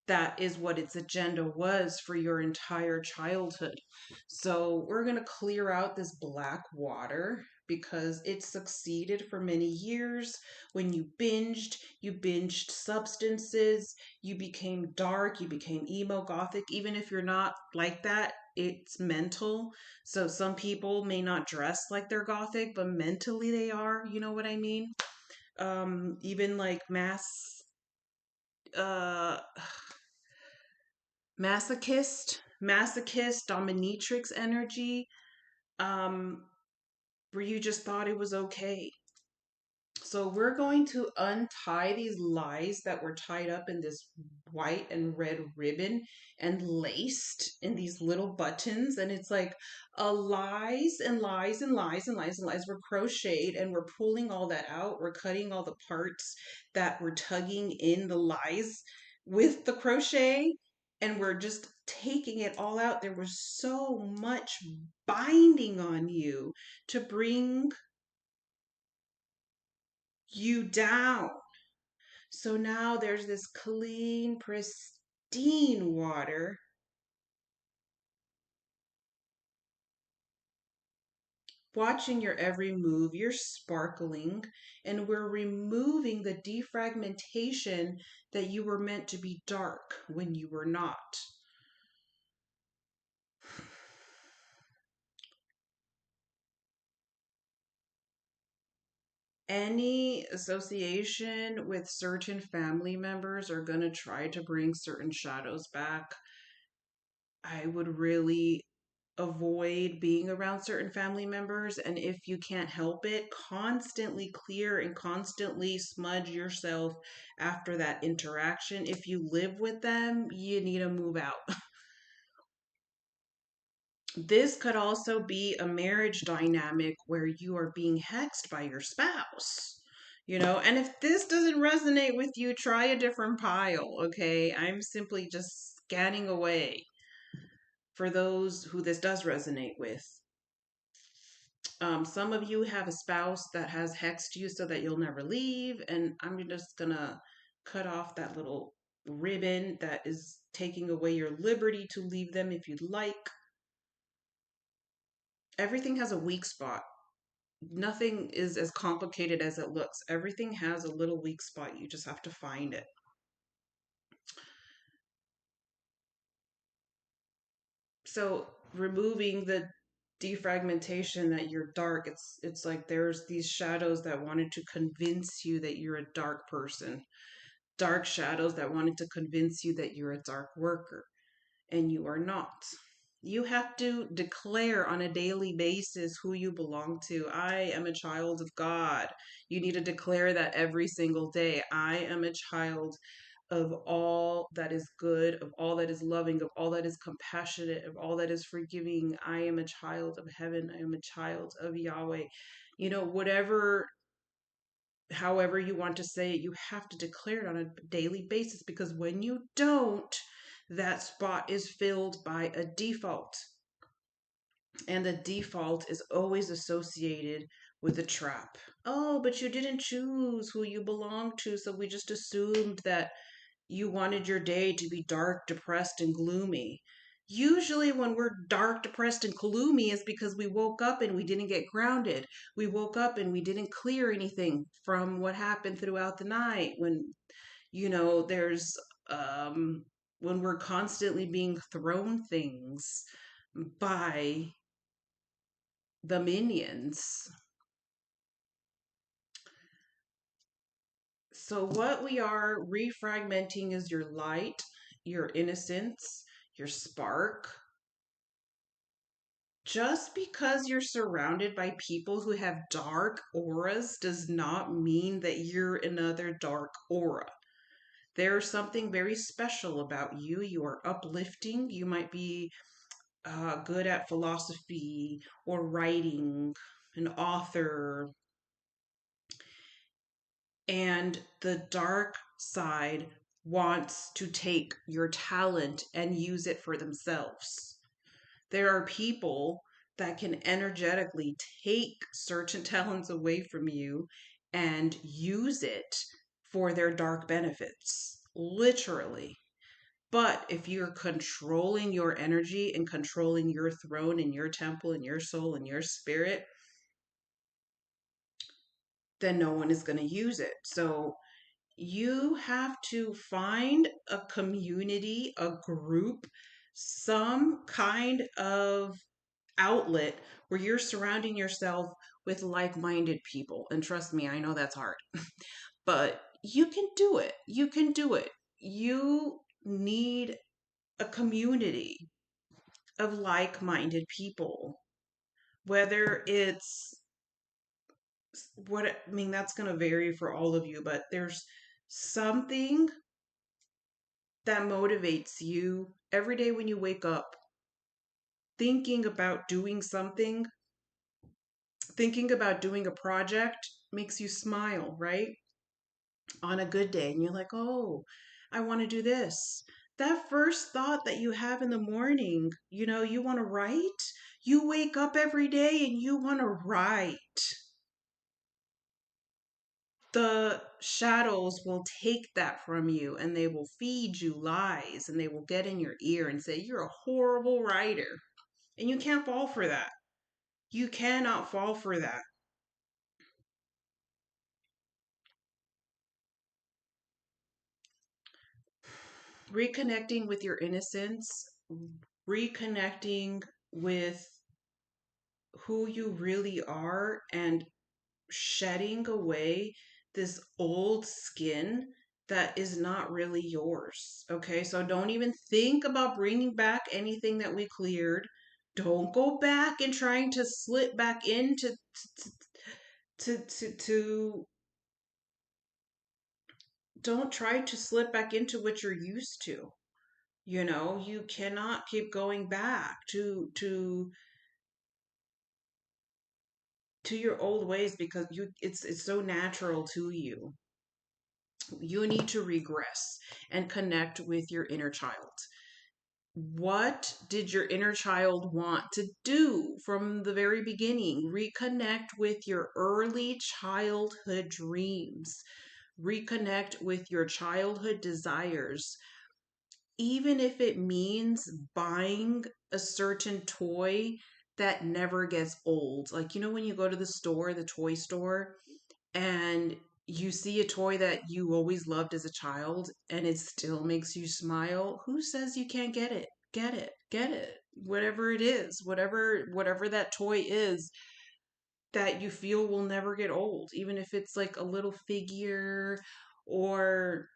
That is what its agenda was for your entire childhood. So we're going to clear out this black water because it succeeded for many years. When you binged substances, you became dark, you became emo, gothic. Even if you're not like that, it's mental. So some people may not dress like they're gothic, but mentally they are. You know what I mean? Even like uh masochist, dominatrix energy, um, where you just thought it was okay. So we're going to untie these lies that were tied up in this white and red ribbon and laced in these little buttons. And it's like lies and lies and lies and lies and lies. We're crocheted and we're pulling all that out. We're cutting all the parts that were tugging in the lies with the crochet. And we're just taking it all out. There was so much binding on you to bring you down. So now there's this clean, pristine water watching your every move. You're sparkling, and we're removing the defragmentation that you were meant to be dark when you were not. Any association with certain family members are going to try to bring certain shadows back. I would really avoid being around certain family members. And if you can't help it, constantly clear and constantly smudge yourself after that interaction. If you live with them, you need to move out. This could also be a marriage dynamic where you are being hexed by your spouse. You know, and if this doesn't resonate with you, try a different pile, okay? I'm simply just scanning away for those who this does resonate with. Some of you have a spouse that has hexed you so that you'll never leave, and I'm just gonna cut off that little ribbon that is taking away your liberty to leave them if you'd like. Everything has a weak spot. Nothing is as complicated as it looks. Everything has a little weak spot. You just have to find it. So removing the defragmentation that you're dark, it's like there's these shadows that wanted to convince you that you're a dark person, dark shadows that wanted to convince you that you're a dark worker, and you are not. You have to declare on a daily basis who you belong to. I am a child of God. You need to declare that every single day. I am a child of all that is good, of all that is loving, of all that is compassionate, of all that is forgiving. I am a child of heaven. I am a child of Yahweh. You know, whatever, however you want to say it, you have to declare it on a daily basis, because when you don't, that spot is filled by a default. And the default is always associated with a trap. Oh, but you didn't choose who you belong to, so we just assumed that you wanted your day to be dark, depressed, and gloomy. Usually when we're dark, depressed, and gloomy is because we woke up and we didn't get grounded. We woke up and we didn't clear anything from what happened throughout the night. When, there's when we're constantly being thrown things by the minions. So what we are refragmenting is your light, your innocence, your spark. Just because you're surrounded by people who have dark auras does not mean that you're another dark aura. There's something very special about you. You are uplifting. You might be good at philosophy or writing, an author, and the dark side wants to take your talent and use it for themselves. There are people that can energetically take certain talents away from you and use it for their dark benefits, literally. But if you're controlling your energy and controlling your throne and your temple and your soul and your spirit, then no one is going to use it. So you have to find a community, a group, some kind of outlet where you're surrounding yourself with like-minded people. And trust me, I know that's hard, but you can do it. You can do it. You need a community of like-minded people, whether it's what I mean, that's going to vary for all of you, but there's something that motivates you every day when you wake up, thinking about doing something, thinking about doing a project makes you smile, right? On a good day, and you're like, oh, I want to do this. That first thought that you have in the morning, you want to write. You wake up every day and you want to write. The shadows will take that from you and they will feed you lies and they will get in your ear and say, you're a horrible writer. And you can't fall for that. You cannot fall for that. Reconnecting with your innocence, reconnecting with who you really are, and shedding away this old skin that is not really yours. Okay, so don't even think about bringing back anything that we cleared. Don't go back and trying to slip back into to don't try to slip back into what you're used to. You cannot keep going back to your old ways because it's so natural to you. You need to regress and connect with your inner child. What did your inner child want to do from the very beginning? Reconnect with your early childhood dreams. Reconnect with your childhood desires. Even if it means buying a certain toy that never gets old. Like, when you go to the store, the toy store, and you see a toy that you always loved as a child and it still makes you smile, who says you can't get it? Get it. Get it. Whatever it is, whatever that toy is that you feel will never get old, even if it's like a little figure or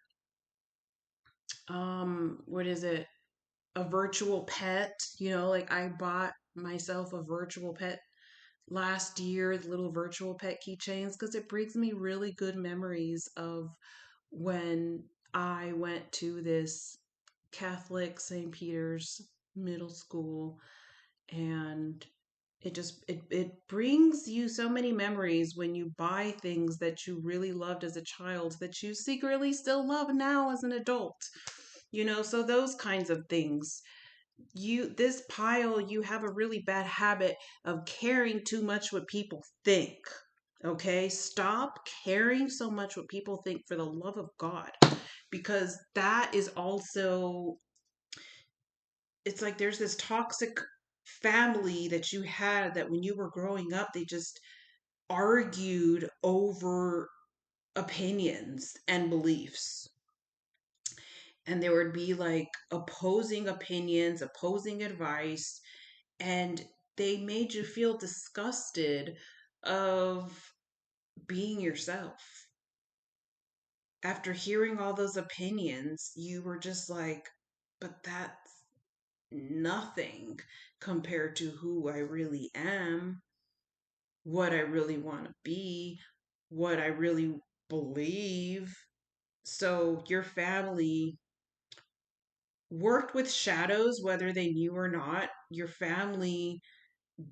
what is it? A virtual pet, like I bought myself a virtual pet last year, the little virtual pet keychains, because it brings me really good memories of when I went to this Catholic St. Peter's middle school, and it brings you so many memories when you buy things that you really loved as a child that you secretly still love now as an adult. So those kinds of things. This pile, you have a really bad habit of caring too much what people think. Okay, stop caring so much what people think, for the love of God, because that is also it's like there's this toxic family that you had that when you were growing up, they just argued over opinions and beliefs. And there would be like opposing opinions, opposing advice, and they made you feel disgusted of being yourself. After hearing all those opinions, you were just like, but that's nothing compared to who I really am, what I really want to be, what I really believe. So your family worked with shadows, whether they knew or not. Your family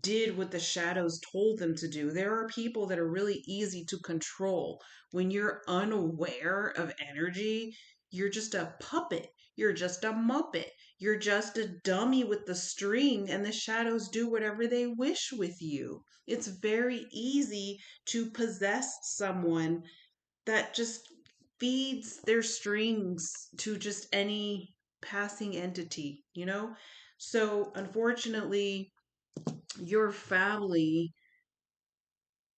did what the shadows told them to do. There are people that are really easy to control. When you're unaware of energy, you're just a puppet. You're just a muppet. You're just a dummy with the string, and the shadows do whatever they wish with you. It's very easy to possess someone that just feeds their strings to just any passing entity, you know? So, unfortunately, your family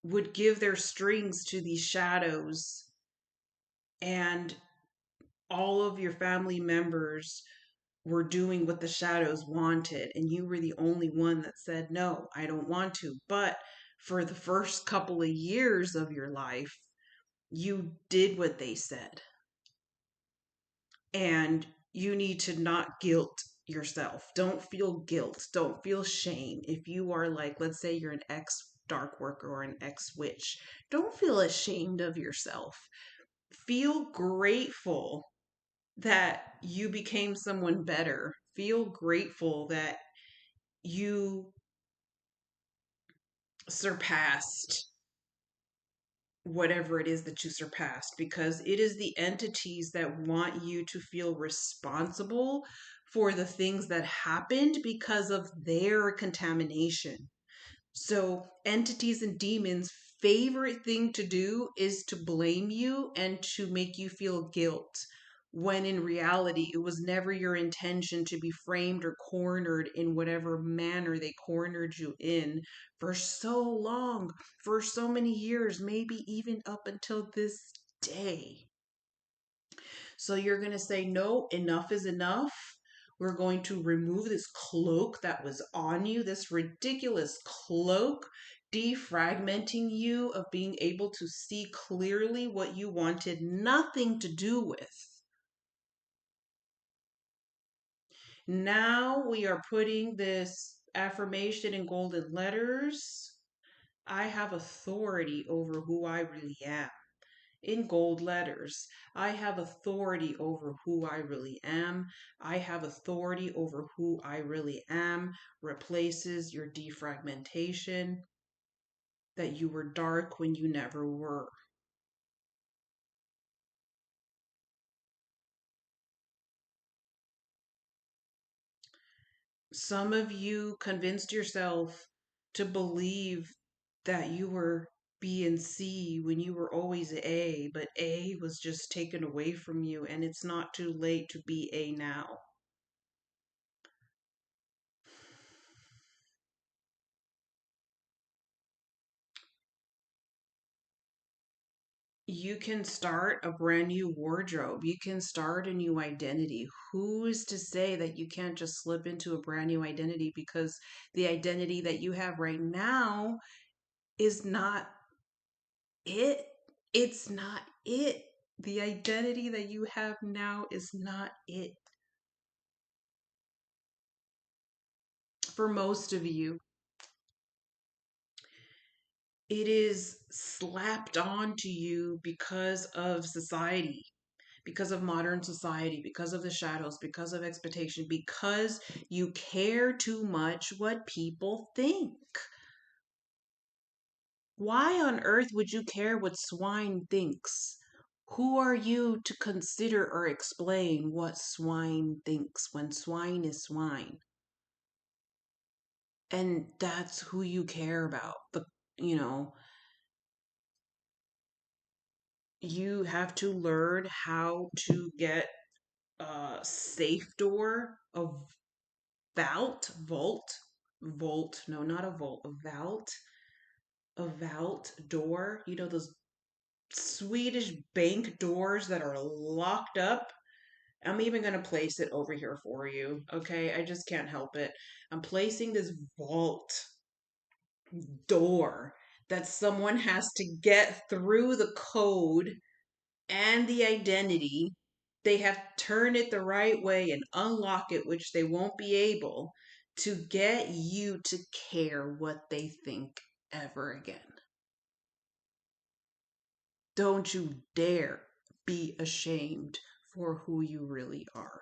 would give their strings to these shadows, and all of your family members were doing what the shadows wanted, and you were the only one that said, no, I don't want to. But for the first couple of years of your life, you did what they said. And you need to not guilt yourself. Don't feel guilt. Don't feel shame. If you are like, let's say you're an ex dark worker or an ex witch, don't feel ashamed of yourself. Feel grateful that you became someone better. Feel grateful that you surpassed whatever it is that you surpassed, because it is the entities that want you to feel responsible for the things that happened because of their contamination. So, entities and demons' favorite thing to do is to blame you and to make you feel guilt, when in reality, it was never your intention to be framed or cornered in whatever manner they cornered you in for so long, for so many years, maybe even up until this day. So you're going to say, no, enough is enough. We're going to remove this cloak that was on you, this ridiculous cloak, defragmenting you of being able to see clearly what you wanted nothing to do with. Now we are putting this affirmation in golden letters. I have authority over who I really am. In gold letters, I have authority over who I really am. I have authority over who I really am replaces your defragmentation, that you were dark when you never were. Some of you convinced yourself to believe that you were B and C when you were always A, but A was just taken away from you, and it's not too late to be A now. You can start a brand new wardrobe. You can start a new identity. Who is to say that you can't just slip into a brand new identity, because the identity that you have right now is not it? It's not it. The identity that you have now is not it for most of you. It is slapped onto you because of society, because of modern society, because of the shadows, because of expectation, because you care too much what people think. Why on earth would you care what swine thinks? Who are you to consider or explain what swine thinks when swine is swine? And that's who you care about. You know, you have to learn how to get a safe door, vault, no, not a vault, a vault door. You know, those Swedish bank doors that are locked up. I'm even going to place it over here for you. Okay. I just can't help it. I'm placing this vault door that someone has to get through the code and the identity. They have to turn it the right way and unlock it, which they won't be able to get you to care what they think ever again. Don't you dare be ashamed for who you really are,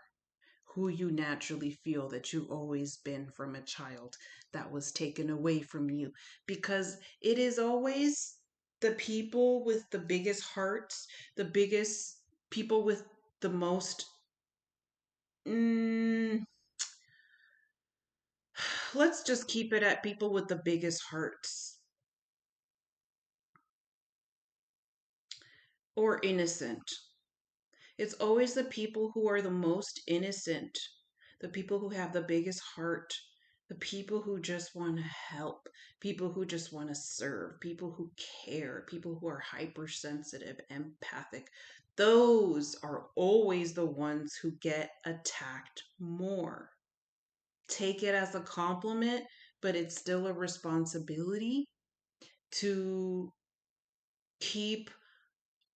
who you naturally feel that you've always been from a child that was taken away from you. Because it is always the people with the biggest hearts, the biggest people with the most, mm, let's just keep it at people with the biggest hearts or innocent. It's always the people who are the most innocent, the people who have the biggest heart, the people who just want to help, people who just want to serve, people who care, people who are hypersensitive, empathic. Those are always the ones who get attacked more. Take it as a compliment, but it's still a responsibility to keep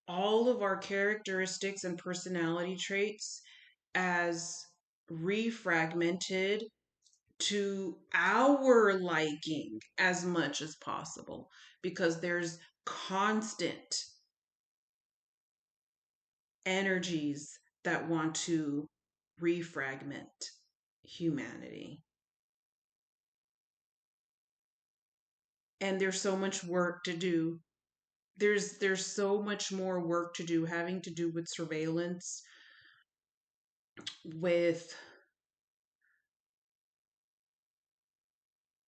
all of our characteristics and personality traits as refragmented to our liking as much as possible, because there's constant energies that want to refragment humanity. And there's so much work to do. There's so much more work to do, having to do with surveillance, with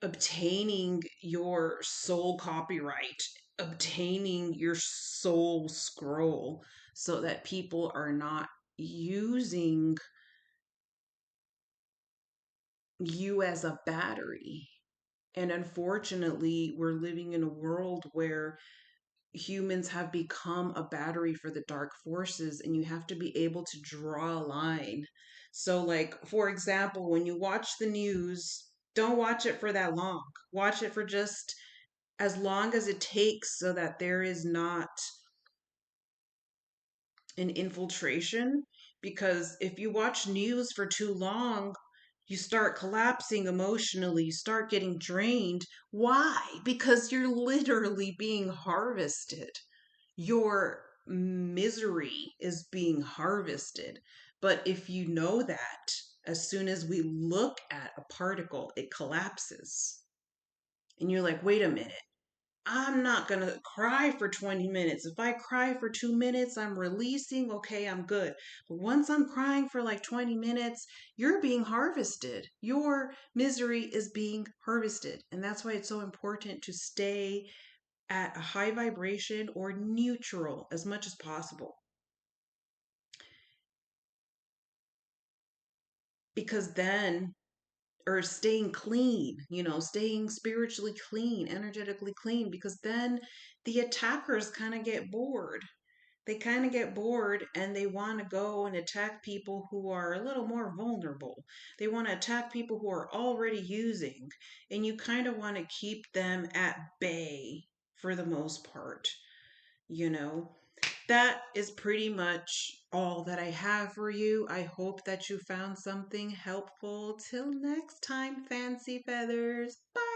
obtaining your soul copyright, obtaining your soul scroll, so that people are not using you as a battery. And unfortunately, we're living in a world where humans have become a battery for the dark forces, and you have to be able to draw a line. So, like, for example, when you watch the news, don't watch it for that long. Watch it for just as long as it takes, so that there is not an infiltration. Because if you watch news for too long, you start collapsing emotionally, you start getting drained. Why? Because you're literally being harvested. Your misery is being harvested. But if you know that, as soon as we look at a particle, it collapses. And you're like, wait a minute. I'm not going to cry for 20 minutes. If I cry for 2 minutes, I'm releasing. Okay, I'm good. But once I'm crying for like 20 minutes, you're being harvested. Your misery is being harvested. And that's why it's so important to stay at a high vibration or neutral as much as possible. Because then, or staying clean, staying spiritually clean, energetically clean, because then the attackers kind of get bored. They kind of get bored and they want to go and attack people who are a little more vulnerable. They want to attack people who are already using, and you kind of want to keep them at bay for the most part, you know. That is pretty much all that I have for you. I hope that you found something helpful. Till next time, fancy feathers. Bye.